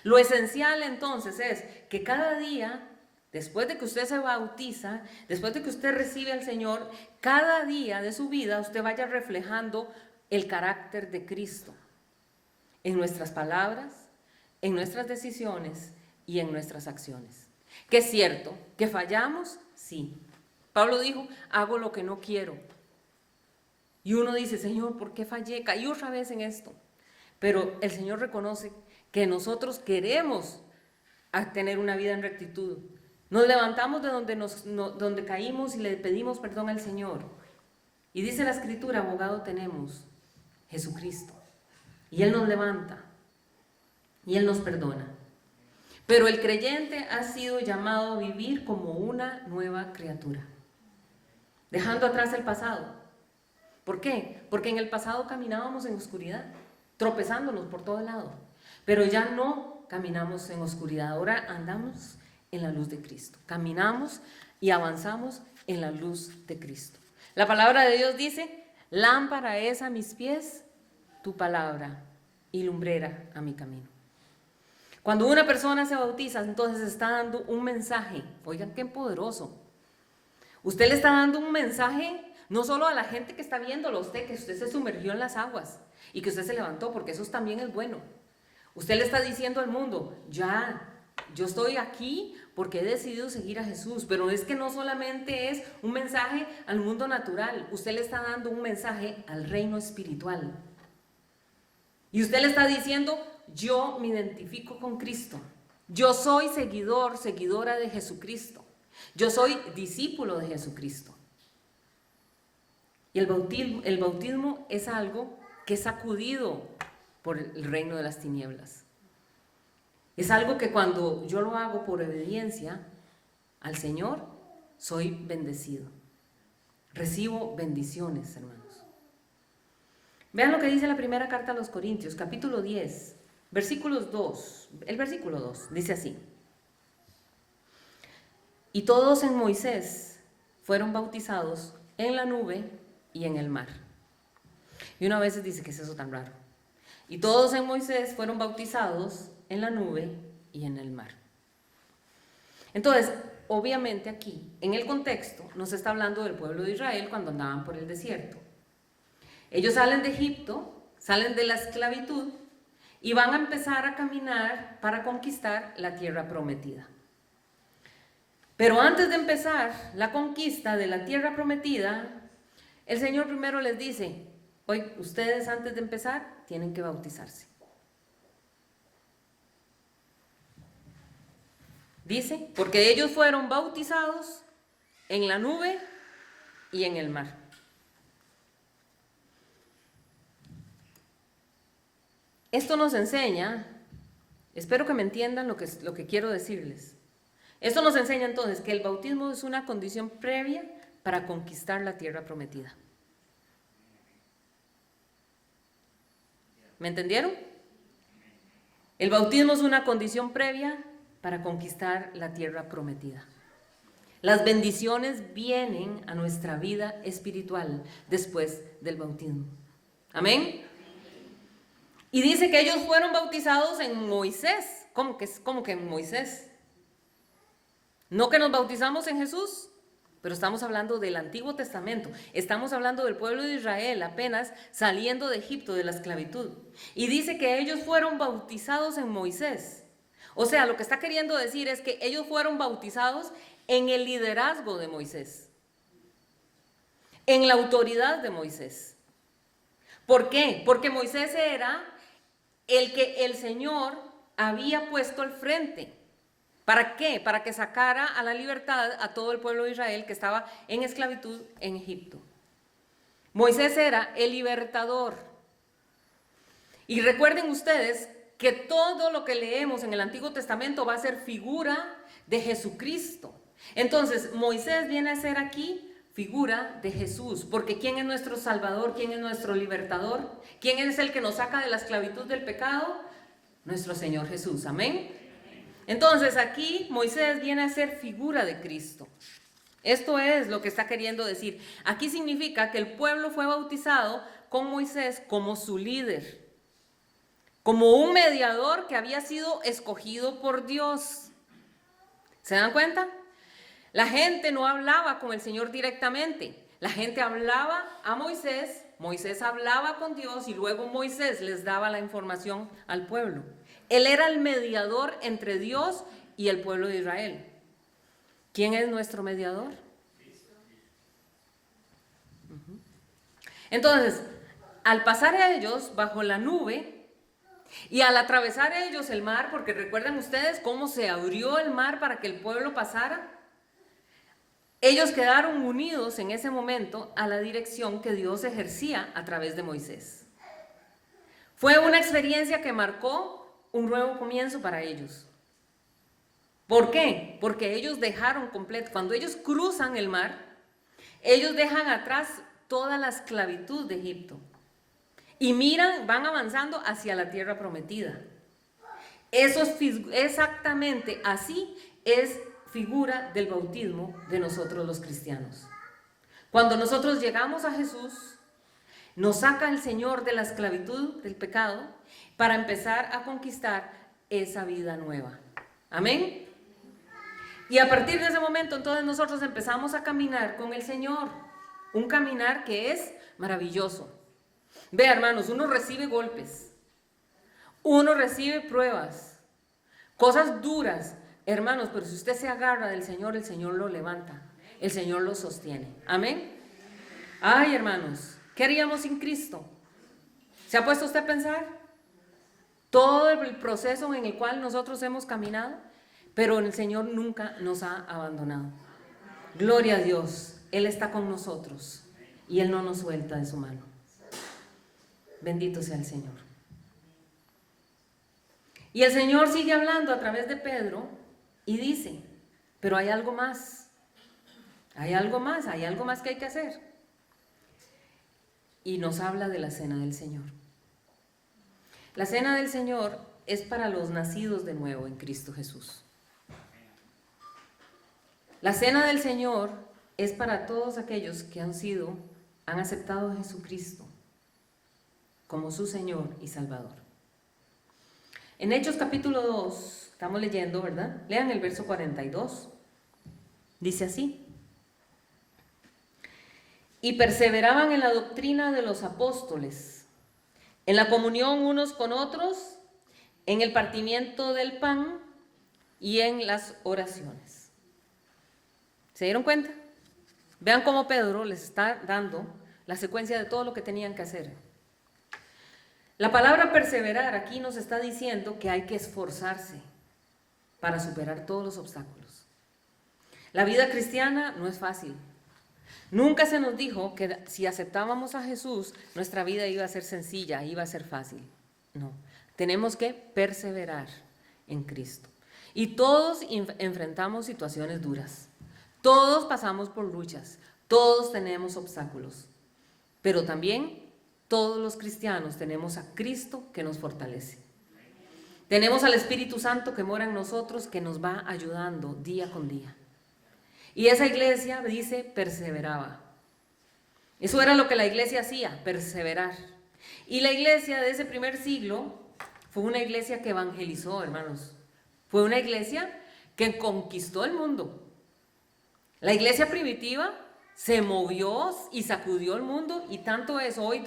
Lo esencial entonces es que cada día, después de que usted se bautiza, después de que usted recibe al Señor, cada día de su vida usted vaya reflejando el carácter de Cristo en nuestras palabras, en nuestras decisiones y en nuestras acciones. Que es cierto, que fallamos, sí. Pablo dijo, hago lo que no quiero. Y uno dice, Señor, ¿por qué fallé? Caí otra vez en esto. Pero el Señor reconoce que nosotros queremos tener una vida en rectitud. Nos levantamos de donde caímos y le pedimos perdón al Señor. Y dice la Escritura, abogado tenemos, Jesucristo. Y Él nos levanta. Y Él nos perdona. Pero el creyente ha sido llamado a vivir como una nueva criatura, dejando atrás el pasado. ¿Por qué? Porque en el pasado caminábamos en oscuridad, tropezándonos por todo lado. Pero ya no caminamos en oscuridad, ahora andamos en la luz de Cristo. Caminamos y avanzamos en la luz de Cristo. La palabra de Dios dice, lámpara es a mis pies tu palabra y lumbrera a mi camino. Cuando una persona se bautiza, entonces está dando un mensaje. Oigan, qué poderoso. Usted le está dando un mensaje no solo a la gente que está viéndolo, a usted, que usted se sumergió en las aguas y que usted se levantó, porque eso también es bueno. Usted le está diciendo al mundo, ya, yo estoy aquí porque he decidido seguir a Jesús, pero es que no solamente es un mensaje al mundo natural, usted le está dando un mensaje al reino espiritual. Y usted le está diciendo, yo me identifico con Cristo, yo soy seguidora de Jesucristo, yo soy discípulo de Jesucristo. Y el bautismo es algo que es sacudido por el reino de las tinieblas. Es algo que cuando yo lo hago por obediencia al Señor, soy bendecido. Recibo bendiciones, hermanos. Vean lo que dice la primera carta a los Corintios, capítulo 10, versículos 2. El versículo 2 dice así. Y todos en Moisés fueron bautizados en la nube y en el mar. Y uno a veces dice, ¿qué es eso tan raro? Y todos en Moisés fueron bautizados en la nube y en el mar. Entonces, obviamente aquí, en el contexto, nos está hablando del pueblo de Israel cuando andaban por el desierto. Ellos salen de Egipto, salen de la esclavitud y van a empezar a caminar para conquistar la tierra prometida. Pero antes de empezar la conquista de la tierra prometida, el Señor primero les dice, hoy ustedes antes de empezar tienen que bautizarse. Dice, porque ellos fueron bautizados en la nube y en el mar. Esto nos enseña, espero que me entiendan lo que quiero decirles. Esto nos enseña entonces que el bautismo es una condición previa para conquistar la tierra prometida. ¿Me entendieron? El bautismo es una condición previa para conquistar la tierra prometida. Las bendiciones vienen a nuestra vida espiritual después del bautismo. ¿Amén? Y dice que ellos fueron bautizados en Moisés. ¿Cómo que en Moisés? No que nos bautizamos en Jesús, pero estamos hablando del Antiguo Testamento. Estamos hablando del pueblo de Israel apenas saliendo de Egipto, de la esclavitud. Y dice que ellos fueron bautizados en Moisés. O sea, lo que está queriendo decir es que ellos fueron bautizados en el liderazgo de Moisés, en la autoridad de Moisés. ¿Por qué? Porque Moisés era el que el Señor había puesto al frente. ¿Para qué? Para que sacara a la libertad a todo el pueblo de Israel que estaba en esclavitud en Egipto. Moisés era el libertador. Y recuerden ustedes que todo lo que leemos en el Antiguo Testamento va a ser figura de Jesucristo. Entonces, Moisés viene a ser aquí figura de Jesús, porque ¿quién es nuestro Salvador? ¿Quién es nuestro libertador? ¿Quién es el que nos saca de la esclavitud del pecado? Nuestro Señor Jesús, amén. Entonces aquí Moisés viene a ser figura de Cristo. Esto es lo que está queriendo decir. Aquí significa que el pueblo fue bautizado con Moisés como su líder, como un mediador que había sido escogido por Dios. ¿Se dan cuenta? La gente no hablaba con el Señor directamente. La gente hablaba a Moisés, Moisés hablaba con Dios y luego Moisés les daba la información al pueblo. Él era el mediador entre Dios y el pueblo de Israel. ¿Quién es nuestro mediador? Entonces, al pasar a ellos bajo la nube y al atravesar ellos el mar, porque recuerden ustedes cómo se abrió el mar para que el pueblo pasara, ellos quedaron unidos en ese momento a la dirección que Dios ejercía a través de Moisés. Fue una experiencia que marcó un nuevo comienzo para ellos. ¿Por qué? Porque ellos dejaron completo, cuando ellos cruzan el mar, ellos dejan atrás toda la esclavitud de Egipto y miran, van avanzando hacia la tierra prometida. Eso es exactamente así, es figura del bautismo de nosotros los cristianos. Cuando nosotros llegamos a Jesús, nos saca el Señor de la esclavitud del pecado para empezar a conquistar esa vida nueva. Amén. Y a partir de ese momento, entonces nosotros empezamos a caminar con el Señor. Un caminar que es maravilloso. Vea, hermanos, uno recibe golpes. Uno recibe pruebas. Cosas duras. Hermanos, pero si usted se agarra del Señor, el Señor lo levanta. El Señor lo sostiene. Amén. Ay, hermanos, ¿qué haríamos sin Cristo? ¿Se ha puesto usted a pensar? Todo el proceso en el cual nosotros hemos caminado. Pero el Señor nunca nos ha abandonado. Gloria a Dios. Él está con nosotros y Él no nos suelta de su mano. Bendito sea el Señor. Y el Señor sigue hablando a través de Pedro y dice, pero hay algo más. Hay algo más que hay que hacer. Y nos habla de la cena del Señor. La cena del Señor es para los nacidos de nuevo en Cristo Jesús. La cena del Señor es para todos aquellos que han aceptado a Jesucristo como su Señor y Salvador. En Hechos capítulo 2, estamos leyendo, ¿verdad? Lean el verso 42. Dice así: y perseveraban en la doctrina de los apóstoles, en la comunión unos con otros, en el partimiento del pan y en las oraciones. ¿Se dieron cuenta? Vean cómo Pedro les está dando la secuencia de todo lo que tenían que hacer. La palabra perseverar aquí nos está diciendo que hay que esforzarse para superar todos los obstáculos. La vida cristiana no es fácil. Nunca se nos dijo que si aceptábamos a Jesús, nuestra vida iba a ser sencilla, iba a ser fácil. No, tenemos que perseverar en Cristo. Y todos enfrentamos situaciones duras. Todos pasamos por luchas, todos tenemos obstáculos, pero también todos los cristianos tenemos a Cristo que nos fortalece. Tenemos al Espíritu Santo que mora en nosotros, que nos va ayudando día con día. Y esa iglesia, dice, perseveraba. Eso era lo que la iglesia hacía, perseverar. Y la iglesia de ese primer siglo fue una iglesia que evangelizó, hermanos. Fue una iglesia que conquistó el mundo. La iglesia primitiva se movió y sacudió el mundo, y tanto es hoy,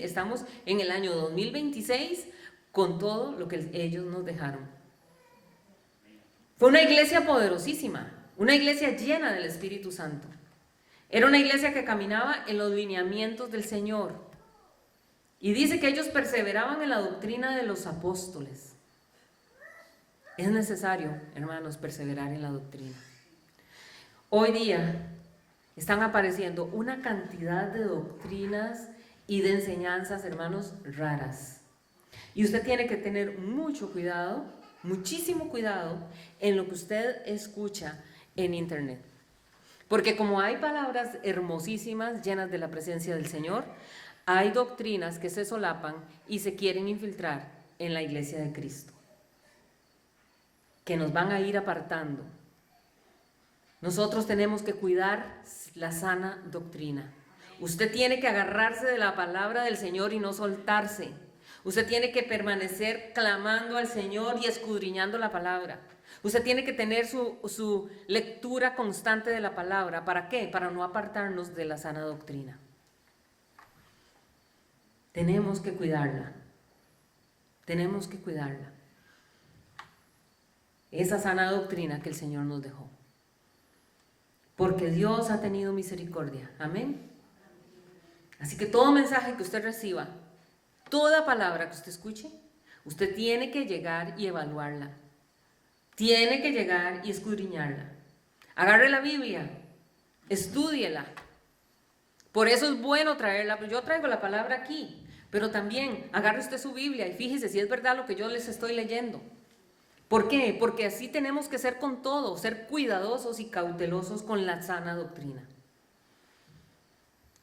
estamos en el año 2026, con todo lo que ellos nos dejaron. Fue una iglesia poderosísima, una iglesia llena del Espíritu Santo. Era una iglesia que caminaba en los lineamientos del Señor. Y dice que ellos perseveraban en la doctrina de los apóstoles. Es necesario, hermanos, perseverar en la doctrina. Hoy día están apareciendo una cantidad de doctrinas y de enseñanzas, hermanos, raras. Y usted tiene que tener mucho cuidado, muchísimo cuidado en lo que usted escucha en internet. Porque como hay palabras hermosísimas, llenas de la presencia del Señor, hay doctrinas que se solapan y se quieren infiltrar en la iglesia de Cristo, que nos van a ir apartando Nosotros tenemos que cuidar la sana doctrina. Usted tiene que agarrarse de la palabra del Señor y no soltarse. Usted tiene que permanecer clamando al Señor y escudriñando la palabra. Usted tiene que tener su lectura constante de la palabra. ¿Para qué? Para no apartarnos de la sana doctrina. Tenemos que cuidarla. Tenemos que cuidarla. Esa sana doctrina que el Señor nos dejó. Porque Dios ha tenido misericordia. Amén. Así que todo mensaje que usted reciba, toda palabra que usted escuche, usted tiene que llegar y evaluarla. Tiene que llegar y escudriñarla. Agarre la Biblia, estúdiela. Por eso es bueno traerla. Yo traigo la palabra aquí, pero también agarre usted su Biblia y fíjese si es verdad lo que yo les estoy leyendo. ¿Por qué? Porque así tenemos que ser con todo, ser cuidadosos y cautelosos con la sana doctrina.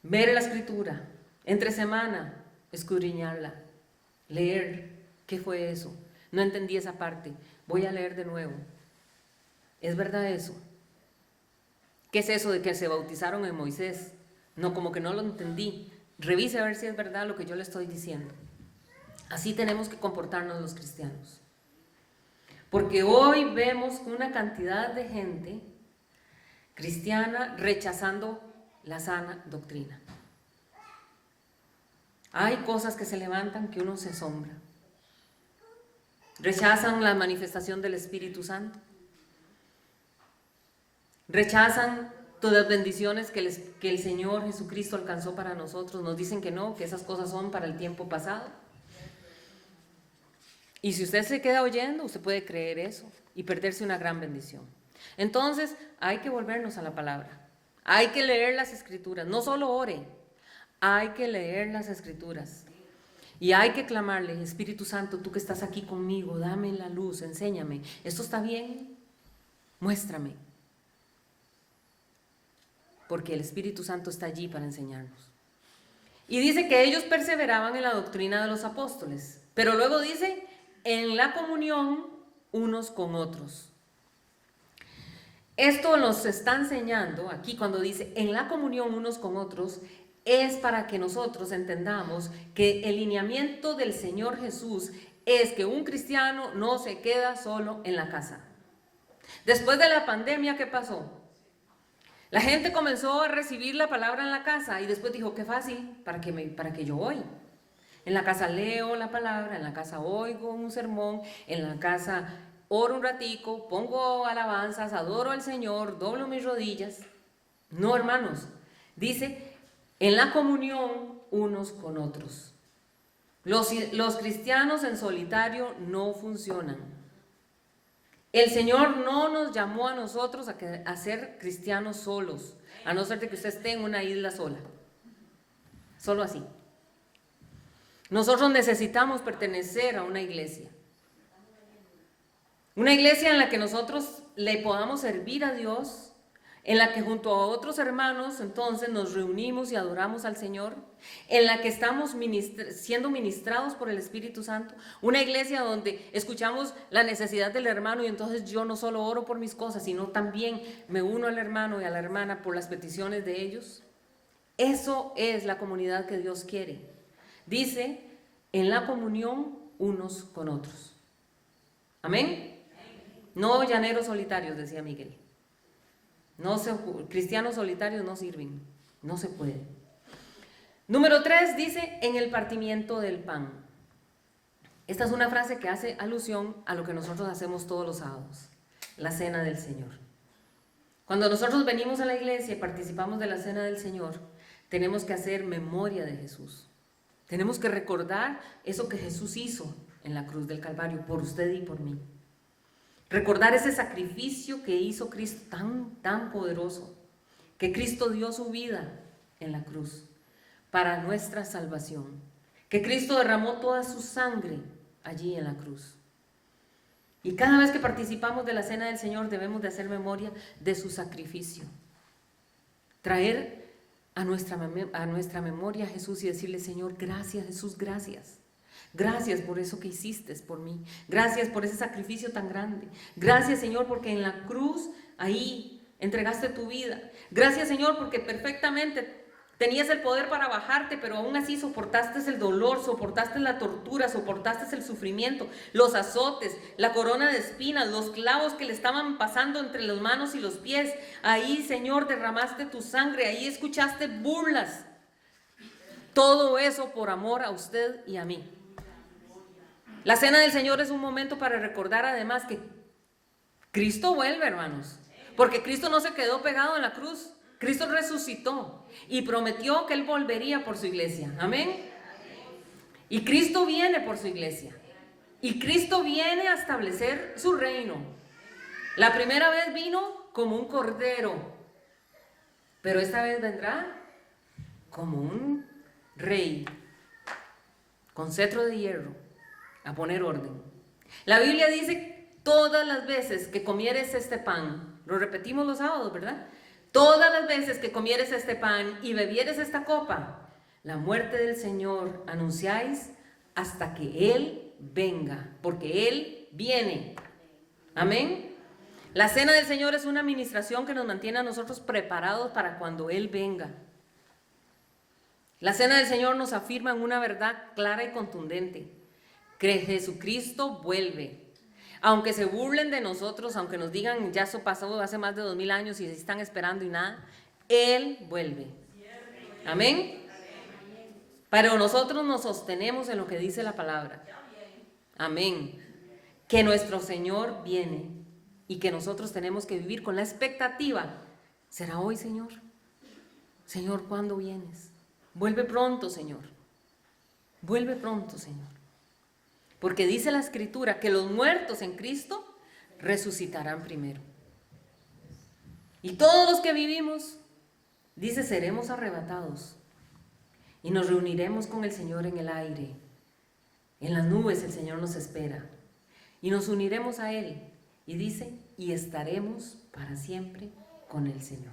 Ver la escritura, entre semana, escudriñarla, leer, ¿qué fue eso? No entendí esa parte, voy a leer de nuevo. ¿Es verdad eso? ¿Qué es eso de que se bautizaron en Moisés? No, como que no lo entendí. Revise a ver si es verdad lo que yo le estoy diciendo. Así tenemos que comportarnos los cristianos. Porque hoy vemos una cantidad de gente cristiana rechazando la sana doctrina. Hay cosas que se levantan que uno se asombra. Rechazan la manifestación del Espíritu Santo. Rechazan todas las bendiciones que el Señor Jesucristo alcanzó para nosotros. Nos dicen que no, que esas cosas son para el tiempo pasado. Y si usted se queda oyendo, usted puede creer eso y perderse una gran bendición. Entonces, hay que volvernos a la palabra. Hay que leer las Escrituras. No solo ore, hay que leer las Escrituras. Y hay que clamarle, Espíritu Santo, tú que estás aquí conmigo, dame la luz, enséñame. ¿Esto está bien? Muéstrame. Porque el Espíritu Santo está allí para enseñarnos. Y dice que ellos perseveraban en la doctrina de los apóstoles. Pero luego dice, en la comunión unos con otros. Esto nos está enseñando aquí cuando dice en la comunión unos con otros, es para que nosotros entendamos que el lineamiento del Señor Jesús es que un cristiano no se queda solo en la casa. Después de la pandemia, ¿qué pasó? La gente comenzó a recibir la palabra en la casa y después dijo, qué fácil, ¿para qué yo voy? En la casa leo la palabra, en la casa oigo un sermón, en la casa oro un ratico, pongo alabanzas, adoro al Señor, doblo mis rodillas. No, hermanos, dice, en la comunión unos con otros. Los cristianos en solitario no funcionan. El Señor no nos llamó a nosotros a ser cristianos solos, a no ser de que usted esté en una isla sola. Solo así. Nosotros necesitamos pertenecer a una iglesia. Una iglesia en la que nosotros le podamos servir a Dios, en la que junto a otros hermanos entonces nos reunimos y adoramos al Señor, en la que estamos siendo ministrados por el Espíritu Santo, una iglesia donde escuchamos la necesidad del hermano y entonces yo no solo oro por mis cosas, sino también me uno al hermano y a la hermana por las peticiones de ellos. Eso es la comunidad que Dios quiere. Dice, en la comunión unos con otros. Amén. No llaneros solitarios, decía Miguel. Cristianos solitarios no sirven, no se puede. Número 3 dice, en el partimiento del pan. Esta es una frase que hace alusión a lo que nosotros hacemos todos los sábados, la cena del Señor. Cuando nosotros venimos a la iglesia y participamos de la cena del Señor, tenemos que hacer memoria de Jesús. Tenemos que recordar eso que Jesús hizo en la cruz del Calvario por usted y por mí. Recordar ese sacrificio que hizo Cristo tan poderoso, que Cristo dio su vida en la cruz para nuestra salvación, que Cristo derramó toda su sangre allí en la cruz. Y cada vez que participamos de la cena del Señor debemos de hacer memoria de su sacrificio. Traer a nuestra memoria a Jesús y decirle, Señor, gracias Jesús, gracias. Gracias por eso que hiciste por mí. Gracias por ese sacrificio tan grande. Gracias, Señor, porque en la cruz ahí entregaste tu vida. Gracias, Señor, porque perfectamente tenías el poder para bajarte, pero aún así soportaste el dolor, soportaste la tortura, soportaste el sufrimiento, los azotes, la corona de espinas, los clavos que le estaban pasando entre las manos y los pies. Ahí, Señor, derramaste tu sangre, ahí escuchaste burlas. Todo eso por amor a usted y a mí. La cena del Señor es un momento para recordar además que Cristo vuelve, hermanos, porque Cristo no se quedó pegado en la cruz. Cristo resucitó y prometió que Él volvería por su iglesia. Amén. Y Cristo viene por su iglesia. Y Cristo viene a establecer su reino. La primera vez vino como un cordero, pero esta vez vendrá como un rey con cetro de hierro a poner orden. La Biblia dice: todas las veces que comieres este pan, lo repetimos los sábados, ¿verdad? Todas las veces que comieres este pan y bebieres esta copa, la muerte del Señor anunciáis hasta que Él venga, porque Él viene. Amén. La cena del Señor es una administración que nos mantiene a nosotros preparados para cuando Él venga. La cena del Señor nos afirma en una verdad clara y contundente, que Jesucristo vuelve. Aunque se burlen de nosotros, aunque nos digan ya eso pasó hace más de 2000 años y están esperando y nada, Él vuelve. Amén. Pero nosotros nos sostenemos en lo que dice la palabra. Amén. Que nuestro Señor viene y que nosotros tenemos que vivir con la expectativa. ¿Será hoy, Señor? Señor, ¿cuándo vienes? Vuelve pronto, Señor. Vuelve pronto, Señor. Porque dice la Escritura que los muertos en Cristo resucitarán primero. Y todos los que vivimos, dice, seremos arrebatados. Y nos reuniremos con el Señor en el aire. En las nubes el Señor nos espera. Y nos uniremos a Él. Y dice, y estaremos para siempre con el Señor.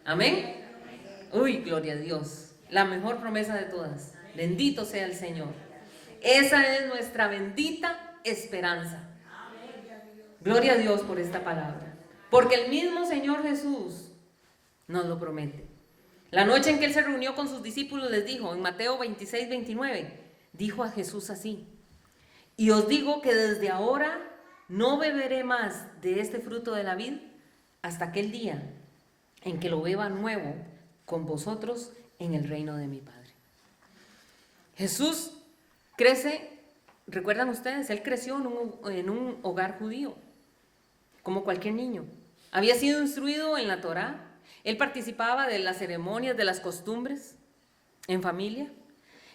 Amén. Uy, gloria a Dios. La mejor promesa de todas. Bendito sea el Señor. Esa es nuestra bendita esperanza. Gloria a Dios por esta palabra. Porque el mismo Señor Jesús nos lo promete. La noche en que Él se reunió con sus discípulos les dijo, en Mateo 26, 29, dijo a Jesús así: y os digo que desde ahora no beberé más de este fruto de la vid hasta aquel día en que lo beba nuevo con vosotros en el reino de mi Padre. Jesús crece, recuerdan ustedes, Él creció en un hogar judío, como cualquier niño. Había sido instruido en la Torá. Él participaba de las ceremonias, de las costumbres, en familia.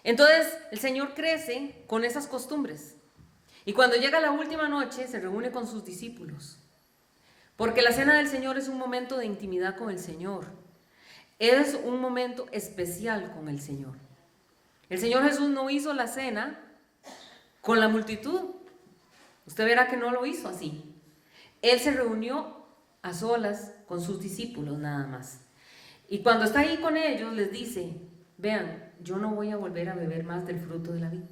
Entonces, el Señor crece con esas costumbres. Y cuando llega la última noche, se reúne con sus discípulos. Porque la cena del Señor es un momento de intimidad con el Señor. Es un momento especial con el Señor. El Señor Jesús no hizo la cena con la multitud. Usted verá que no lo hizo así. Él se reunió a solas con sus discípulos nada más. Y cuando está ahí con ellos les dice: vean, yo no voy a volver a beber más del fruto de la vid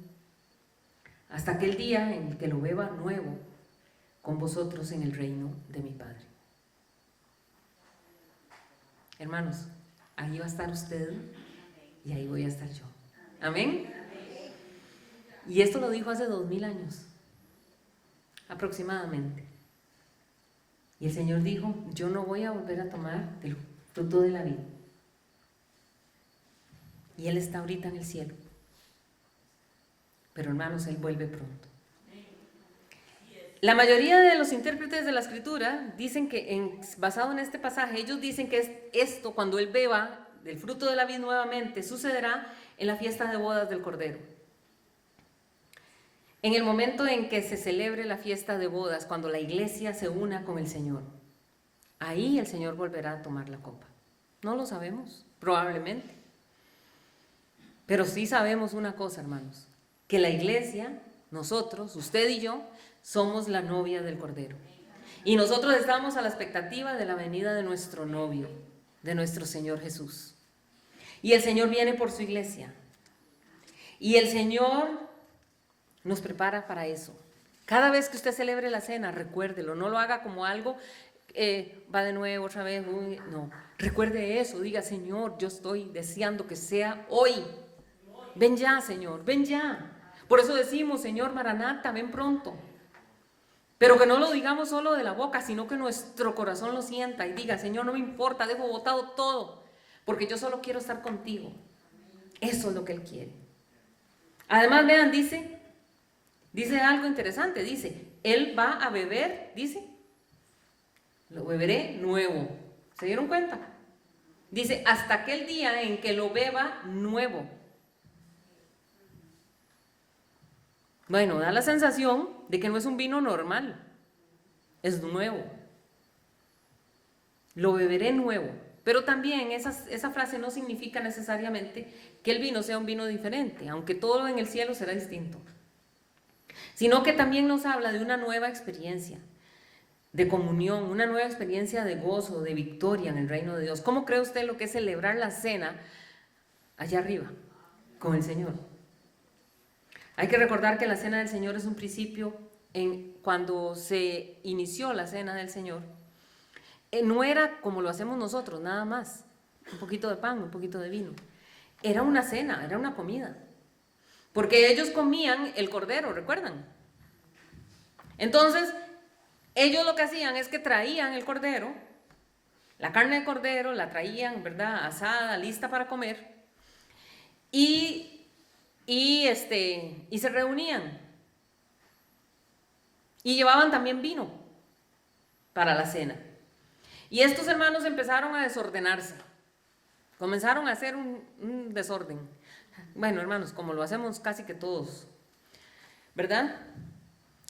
hasta aquel día en el que lo beba nuevo con vosotros en el reino de mi Padre. Hermanos, ahí va a estar usted y ahí voy a estar yo. Amén. Y esto lo dijo hace 2000 años, aproximadamente. Y el Señor dijo: yo no voy a volver a tomar del fruto de la vid. Y Él está ahorita en el cielo. Pero hermanos, Él vuelve pronto. La mayoría de los intérpretes de la Escritura dicen que, basado en este pasaje, ellos dicen que esto, cuando Él beba del fruto de la vid nuevamente, sucederá en la fiesta de bodas del Cordero. En el momento en que se celebre la fiesta de bodas, cuando la iglesia se una con el Señor, ahí el Señor volverá a tomar la copa. No lo sabemos, probablemente. Pero sí sabemos una cosa, hermanos, que la iglesia, nosotros, usted y yo, somos la novia del Cordero. Y nosotros estamos a la expectativa de la venida de nuestro novio, de nuestro Señor Jesús. Y el Señor viene por su iglesia. Y el Señor nos prepara para eso. Cada vez que usted celebre la cena, recuérdelo, no lo haga como algo va de nuevo otra vez. Uy, no, recuerde eso, diga, Señor, yo estoy deseando que sea hoy. Ven ya, Señor, ven ya. Por eso decimos, Señor, Maranata, ven pronto. Pero que no lo digamos solo de la boca, sino que nuestro corazón lo sienta y diga, Señor, no me importa, dejo botado todo, porque yo solo quiero estar contigo. Eso es lo que Él quiere. Además, vean, dice algo interesante, dice, Él va a beber, dice, lo beberé nuevo. ¿Se dieron cuenta? Dice, hasta aquel día en que lo beba nuevo. Bueno, da la sensación de que no es un vino normal, es nuevo. Lo beberé nuevo. Pero también esa frase no significa necesariamente que el vino sea un vino diferente, aunque todo en el cielo será distinto. Sino que también nos habla de una nueva experiencia de comunión, una nueva experiencia de gozo, de victoria en el reino de Dios. ¿Cómo cree usted lo que es celebrar la cena allá arriba con el Señor? Hay que recordar que la cena del Señor es un principio. Cuando se inició la cena del Señor, no era como lo hacemos nosotros, nada más, un poquito de pan, un poquito de vino. Era una cena, era una comida, porque ellos comían el cordero, ¿recuerdan? Entonces, ellos lo que hacían es que traían el cordero, la carne de cordero, la traían, ¿verdad?, asada, lista para comer, y se reunían y llevaban también vino para la cena. Y estos hermanos empezaron a desordenarse, comenzaron a hacer un desorden. Bueno, hermanos, como lo hacemos casi que todos, ¿verdad?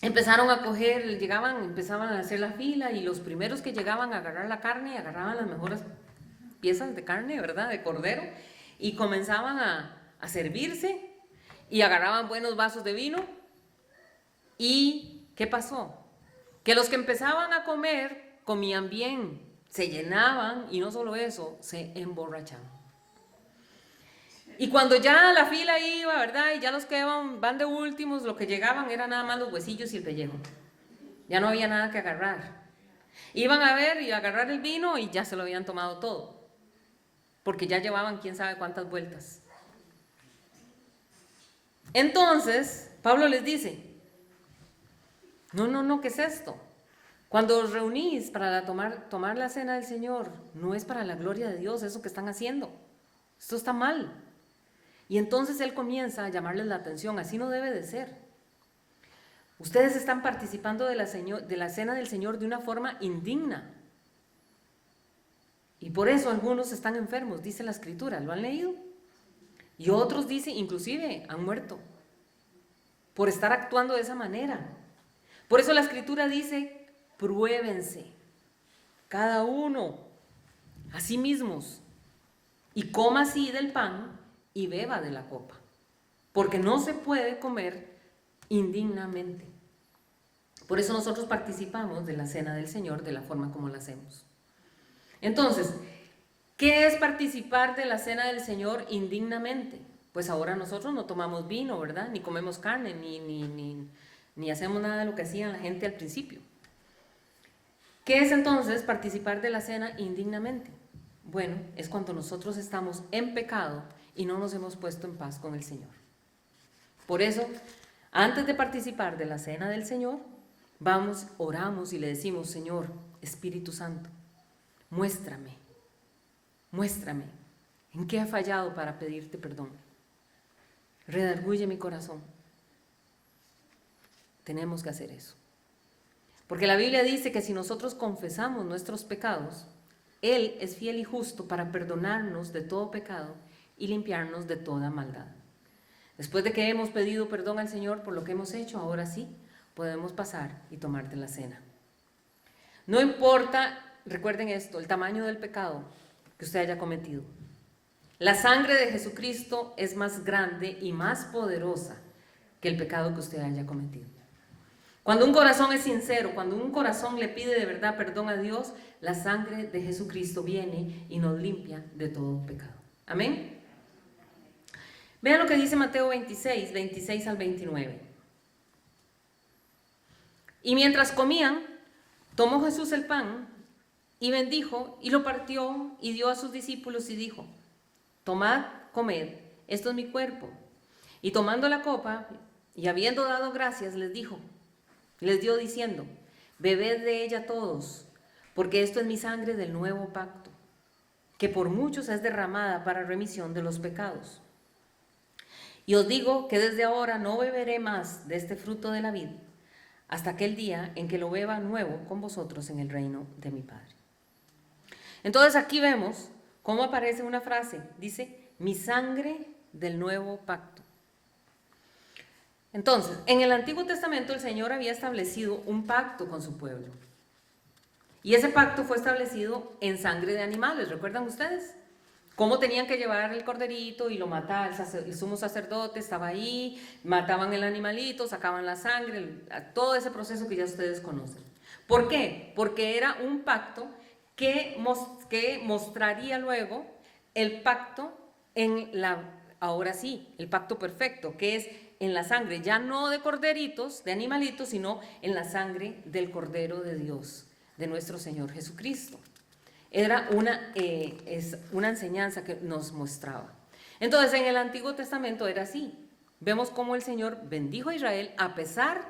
Empezaron a coger, empezaban a hacer la fila, y los primeros que llegaban a agarrar la carne, agarraban las mejores piezas de carne, ¿verdad?, de cordero, y comenzaban a servirse, y agarraban buenos vasos de vino. ¿Y qué pasó? Que los que empezaban a comer, comían bien, se llenaban, y no solo eso, se emborrachaban. Y cuando ya la fila iba, ¿verdad?, y ya los que van de últimos, lo que llegaban eran nada más los huesillos y el pellejo. Ya no había nada que agarrar. Iban a ver y a agarrar el vino y ya se lo habían tomado todo, porque ya llevaban quién sabe cuántas vueltas. Entonces, Pablo les dice, no, ¿qué es esto? Cuando os reunís para tomar la cena del Señor, no es para la gloria de Dios eso que están haciendo. Esto está mal. Y entonces él comienza a llamarles la atención, así no debe de ser. Ustedes están participando de la cena del Señor de una forma indigna. Y por eso algunos están enfermos, dice la Escritura, ¿lo han leído? Y otros, dice, inclusive han muerto por estar actuando de esa manera. Por eso la Escritura dice, pruébense cada uno a sí mismos y coma así del pan y beba de la copa, porque no se puede comer indignamente. Por eso nosotros participamos de la cena del Señor de la forma como la hacemos. Entonces, ¿qué es participar de la cena del Señor indignamente? Pues ahora nosotros no tomamos vino, ¿verdad? Ni comemos carne, ni hacemos nada de lo que hacía la gente al principio. ¿Qué es entonces participar de la cena indignamente? Bueno, es cuando nosotros estamos en pecado y no nos hemos puesto en paz con el Señor. Por eso, antes de participar de la cena del Señor, vamos, oramos y le decimos, Señor, Espíritu Santo, muéstrame en qué he fallado para pedirte perdón. Redarguye mi corazón. Tenemos que hacer eso. Porque la Biblia dice que si nosotros confesamos nuestros pecados, Él es fiel y justo para perdonarnos de todo pecado y limpiarnos de toda maldad. Después de que hemos pedido perdón al Señor por lo que hemos hecho, ahora sí podemos pasar y tomar de la cena. No importa, recuerden esto, el tamaño del pecado que usted haya cometido. La sangre de Jesucristo es más grande y más poderosa que el pecado que usted haya cometido. Cuando un corazón es sincero, cuando un corazón le pide de verdad perdón a Dios, la sangre de Jesucristo viene y nos limpia de todo pecado. Amén. Vean lo que dice Mateo 26 al 29. Y mientras comían, tomó Jesús el pan y bendijo y lo partió y dio a sus discípulos y dijo: tomad, comed, esto es mi cuerpo. Y tomando la copa y habiendo dado gracias, les dio diciendo: bebed de ella todos, porque esto es mi sangre del nuevo pacto, que por muchos es derramada para remisión de los pecados. Y os digo que desde ahora no beberé más de este fruto de la vid, hasta aquel día en que lo beba nuevo con vosotros en el reino de mi Padre. Entonces aquí vemos cómo aparece una frase, dice: mi sangre del nuevo pacto. Entonces, en el Antiguo Testamento el Señor había establecido un pacto con su pueblo. Y ese pacto fue establecido en sangre de animales, ¿recuerdan ustedes? Cómo tenían que llevar el corderito y lo matar, el sumo sacerdote estaba ahí, mataban el animalito, sacaban la sangre, todo ese proceso que ya ustedes conocen. ¿Por qué? Porque era un pacto que mostraría luego el pacto ahora sí, el pacto perfecto, que es en la sangre, ya no de corderitos, de animalitos, sino en la sangre del Cordero de Dios, de nuestro Señor Jesucristo. Era una enseñanza que nos mostraba. Entonces, en el Antiguo Testamento era así. Vemos cómo el Señor bendijo a Israel a pesar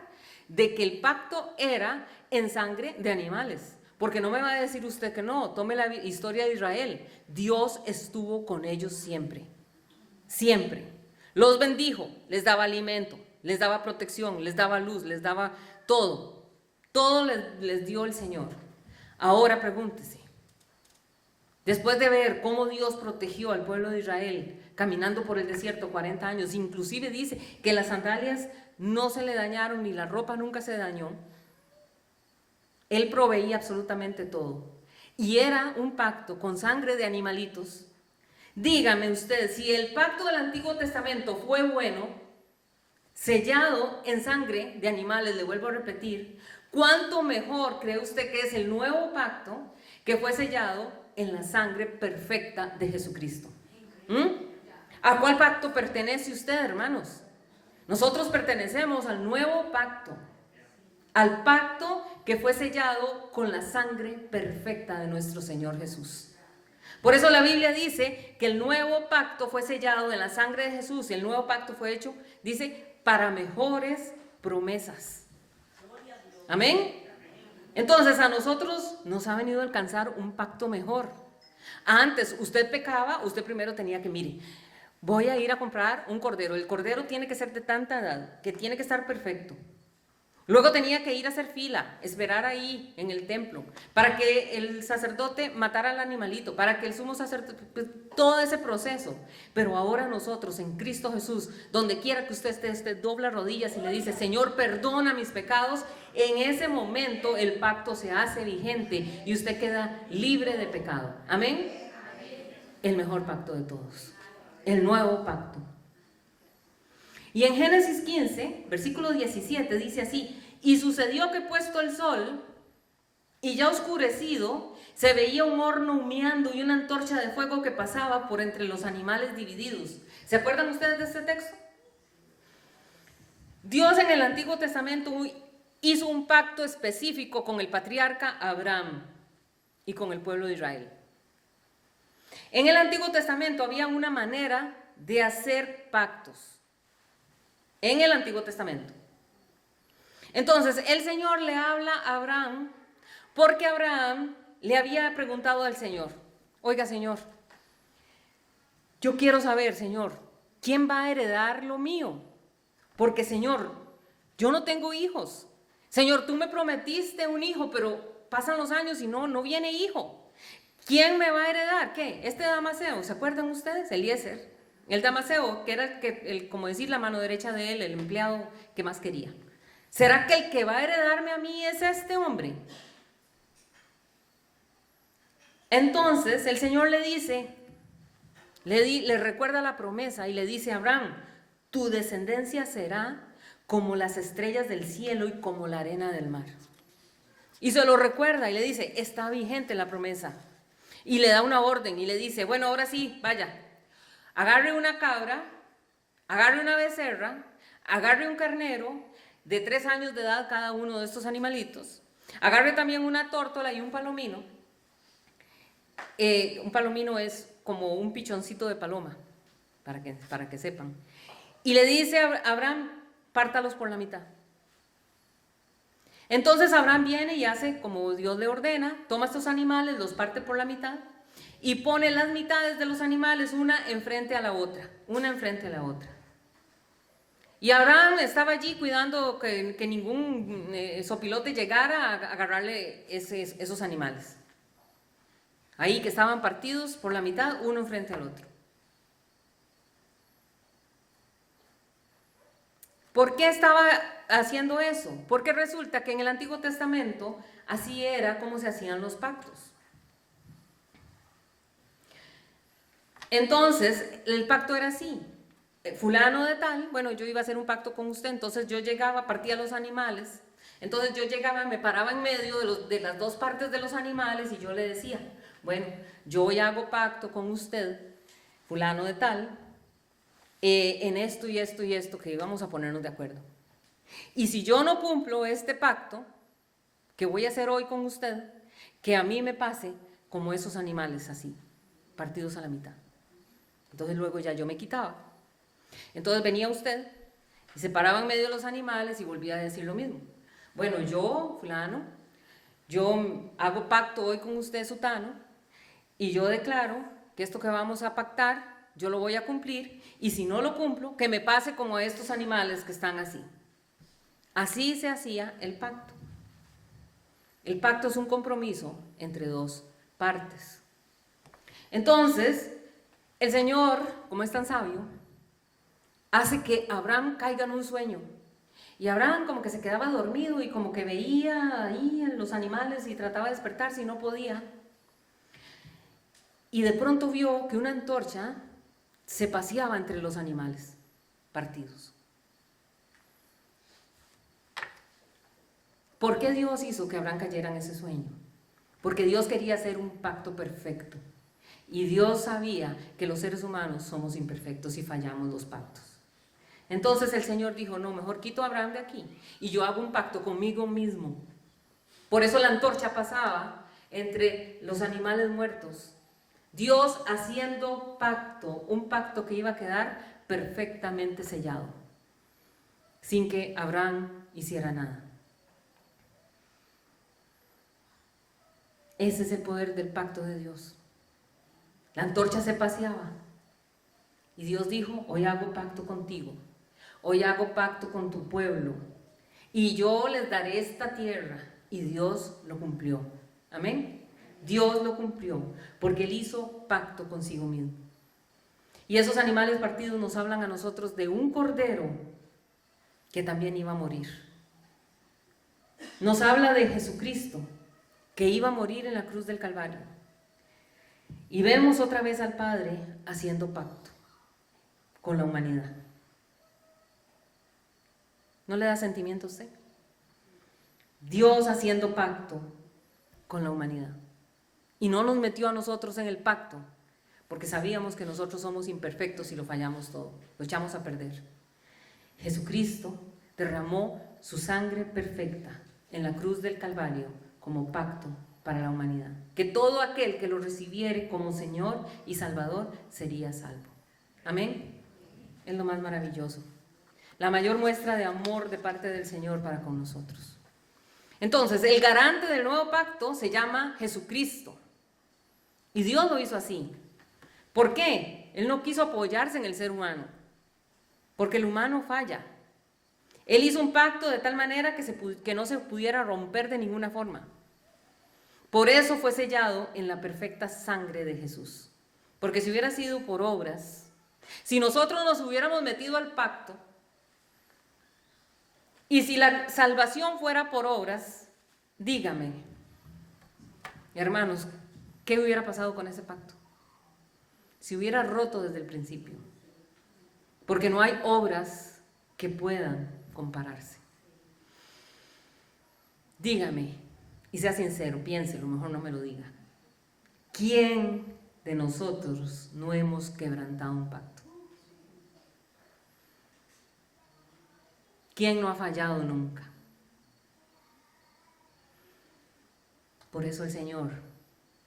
de que el pacto era en sangre de animales. Porque no me va a decir usted que no, tome la historia de Israel. Dios estuvo con ellos siempre, siempre. Los bendijo, les daba alimento, les daba protección, les daba luz, les daba todo. Todo les dio el Señor. Ahora pregúntese, después de ver cómo Dios protegió al pueblo de Israel caminando por el desierto 40 años, inclusive dice que las sandalias no se le dañaron ni la ropa nunca se dañó, Él proveía absolutamente todo. Y era un pacto con sangre de animalitos. Dígame usted, si el pacto del Antiguo Testamento fue bueno, sellado en sangre de animales, le vuelvo a repetir, ¿cuánto mejor cree usted que es el nuevo pacto que fue sellado en la sangre perfecta de Jesucristo? ¿A cuál pacto pertenece usted, hermanos? Nosotros pertenecemos al nuevo pacto, al pacto que fue sellado con la sangre perfecta de nuestro Señor Jesús. Por eso la Biblia dice que el nuevo pacto fue sellado en la sangre de Jesús y el nuevo pacto fue hecho, dice, para mejores promesas. Amén. Entonces a nosotros nos ha venido a alcanzar un pacto mejor. Antes usted pecaba, usted primero tenía que, mire, voy a ir a comprar un cordero. El cordero tiene que ser de tanta edad, que tiene que estar perfecto. Luego tenía que ir a hacer fila, esperar ahí en el templo, para que el sacerdote matara al animalito, para que el sumo sacerdote, todo ese proceso. Pero ahora nosotros en Cristo Jesús, donde quiera que usted dobla rodillas y le dice: Señor, perdona mis pecados, en ese momento el pacto se hace vigente y usted queda libre de pecado. Amén. El mejor pacto de todos, el nuevo pacto. Y en Génesis 15, versículo 17, dice así: y sucedió que puesto el sol y ya oscurecido, se veía un horno humeando y una antorcha de fuego que pasaba por entre los animales divididos. ¿Se acuerdan ustedes de este texto? Dios en el Antiguo Testamento hizo un pacto específico con el patriarca Abraham y con el pueblo de Israel. En el Antiguo Testamento había una manera de hacer pactos. En el Antiguo Testamento. Entonces el Señor le habla a Abraham porque Abraham le había preguntado al Señor: oiga, Señor, yo quiero saber, Señor, ¿quién va a heredar lo mío? Porque, Señor, yo no tengo hijos. Señor, tú me prometiste un hijo, pero pasan los años y no viene hijo. ¿Quién me va a heredar? ¿Qué? Este Damaseo, ¿se acuerdan ustedes? Eliezer. El Damaseo, que era como decir, la mano derecha de él, el empleado que más quería. ¿Será que el que va a heredarme a mí es este hombre? Entonces el Señor le dice, le recuerda la promesa y le dice a Abraham: tu descendencia será como las estrellas del cielo y como la arena del mar. Y se lo recuerda y le dice: está vigente la promesa. Y le da una orden y le dice: bueno, ahora sí, vaya. Agarre una cabra, agarre una becerra, agarre un carnero de 3 años de edad cada uno de estos animalitos, agarre también una tórtola y un palomino Un palomino es como un pichoncito de paloma, para que sepan. Y le dice a Abraham, pártalos por la mitad. Entonces Abraham viene y hace como Dios le ordena, toma estos animales, los parte por la mitad y pone las mitades de los animales una enfrente a la otra, una enfrente a la otra. Y Abraham estaba allí cuidando que ningún sopilote llegara a agarrarle esos animales. Ahí que estaban partidos por la mitad, uno enfrente al otro. ¿Por qué estaba haciendo eso? Porque resulta que en el Antiguo Testamento así era como se hacían los pactos. Entonces, el pacto era así. Fulano de tal, bueno, yo iba a hacer un pacto con usted, entonces yo llegaba, partía los animales, entonces yo llegaba, me paraba en medio de las dos partes de los animales y yo le decía, bueno, yo ya hago pacto con usted, fulano de tal, en esto y esto y esto, que íbamos a ponernos de acuerdo. Y si yo no cumplo este pacto que voy a hacer hoy con usted, que a mí me pase como esos animales así, partidos a la mitad. Entonces luego ya yo me quitaba. Entonces venía usted y se paraba en medio de los animales y volvía a decir lo mismo. Bueno, yo, fulano, yo hago pacto hoy con usted, sutano, y yo declaro que esto que vamos a pactar, yo lo voy a cumplir, y si no lo cumplo, que me pase como a estos animales que están así. Así se hacía el pacto. El pacto es un compromiso entre dos partes. Entonces, el Señor, como es tan sabio, hace que Abraham caiga en un sueño. Y Abraham como que se quedaba dormido y como que veía ahí en los animales y trataba de despertarse y no podía. Y de pronto vio que una antorcha se paseaba entre los animales partidos. ¿Por qué Dios hizo que Abraham cayera en ese sueño? Porque Dios quería hacer un pacto perfecto. Y Dios sabía que los seres humanos somos imperfectos y fallamos los pactos. Entonces el Señor dijo, no, mejor quito a Abraham de aquí y yo hago un pacto conmigo mismo. Por eso la antorcha pasaba entre los animales muertos. Dios haciendo pacto, un pacto que iba a quedar perfectamente sellado, sin que Abraham hiciera nada. Ese es el poder del pacto de Dios. La antorcha se paseaba y Dios dijo, hoy hago pacto contigo, hoy hago pacto con tu pueblo y yo les daré esta tierra, y Dios lo cumplió. Amén. Dios lo cumplió porque Él hizo pacto consigo mismo. Y esos animales partidos nos hablan a nosotros de un cordero que también iba a morir. Nos habla de Jesucristo que iba a morir en la cruz del Calvario. Y vemos otra vez al Padre haciendo pacto con la humanidad. ¿No le da sentimiento a usted? Dios haciendo pacto con la humanidad. Y no nos metió a nosotros en el pacto, porque sabíamos que nosotros somos imperfectos y lo fallamos todo, lo echamos a perder. Jesucristo derramó su sangre perfecta en la cruz del Calvario como pacto para la humanidad. Que todo aquel que lo recibiere como Señor y Salvador sería salvo. Amén. Es lo más maravilloso. La mayor muestra de amor de parte del Señor para con nosotros. Entonces, el garante del nuevo pacto se llama Jesucristo. Y Dios lo hizo así. ¿Por qué? Él no quiso apoyarse en el ser humano, porque el humano falla. Él hizo un pacto de tal manera que no se pudiera romper de ninguna forma. Por eso fue sellado en la perfecta sangre de Jesús. Porque si hubiera sido por obras, si nosotros nos hubiéramos metido al pacto, y si la salvación fuera por obras, dígame, hermanos, ¿qué hubiera pasado con ese pacto? Si hubiera roto desde el principio. Porque no hay obras que puedan compararse. Dígame, y sea sincero, piénselo, mejor no me lo diga. ¿Quién de nosotros no hemos quebrantado un pacto? ¿Quién no ha fallado nunca? Por eso el Señor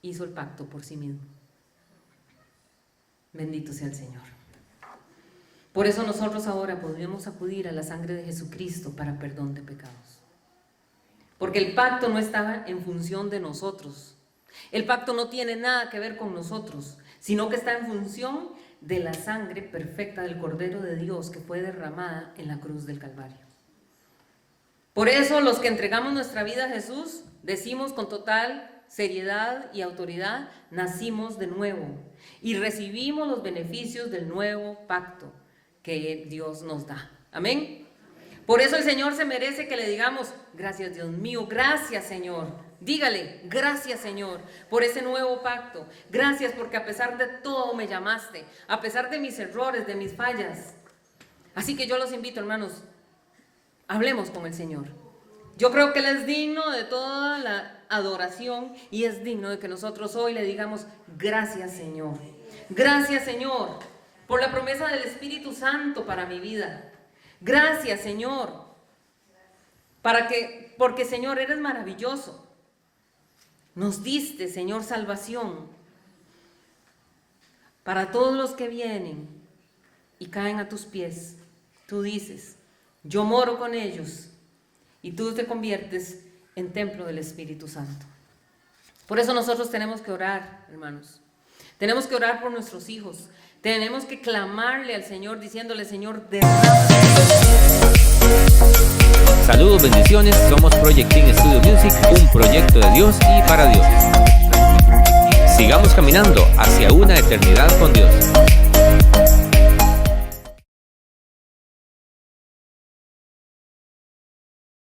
hizo el pacto por sí mismo. Bendito sea el Señor. Por eso nosotros ahora podemos acudir a la sangre de Jesucristo para perdón de pecados. Porque el pacto no estaba en función de nosotros. El pacto no tiene nada que ver con nosotros, sino que está en función de la sangre perfecta del Cordero de Dios que fue derramada en la cruz del Calvario. Por eso los que entregamos nuestra vida a Jesús decimos con total seriedad y autoridad: nacimos de nuevo y recibimos los beneficios del nuevo pacto que Dios nos da. Amén. Por eso el Señor se merece que le digamos: gracias, Dios mío, gracias, Señor. Dígale: gracias, Señor, por ese nuevo pacto. Gracias porque a pesar de todo me llamaste, a pesar de mis errores, de mis fallas. Así que yo los invito, hermanos, hablemos con el Señor. Yo creo que Él es digno de toda la adoración y es digno de que nosotros hoy le digamos: gracias, Señor. Gracias, Señor, por la promesa del Espíritu Santo para mi vida. Gracias, Señor, porque, Señor, eres maravilloso. Nos diste, Señor, salvación para todos los que vienen y caen a tus pies. Tú dices: yo moro con ellos, y tú te conviertes en templo del Espíritu Santo. Por eso nosotros tenemos que orar, hermanos. Tenemos que orar por nuestros hijos. Tenemos que clamarle al Señor diciéndole: Señor, derrama. Saludos, bendiciones. Somos Project Team Studio Music, un proyecto de Dios y para Dios. Sigamos caminando hacia una eternidad con Dios.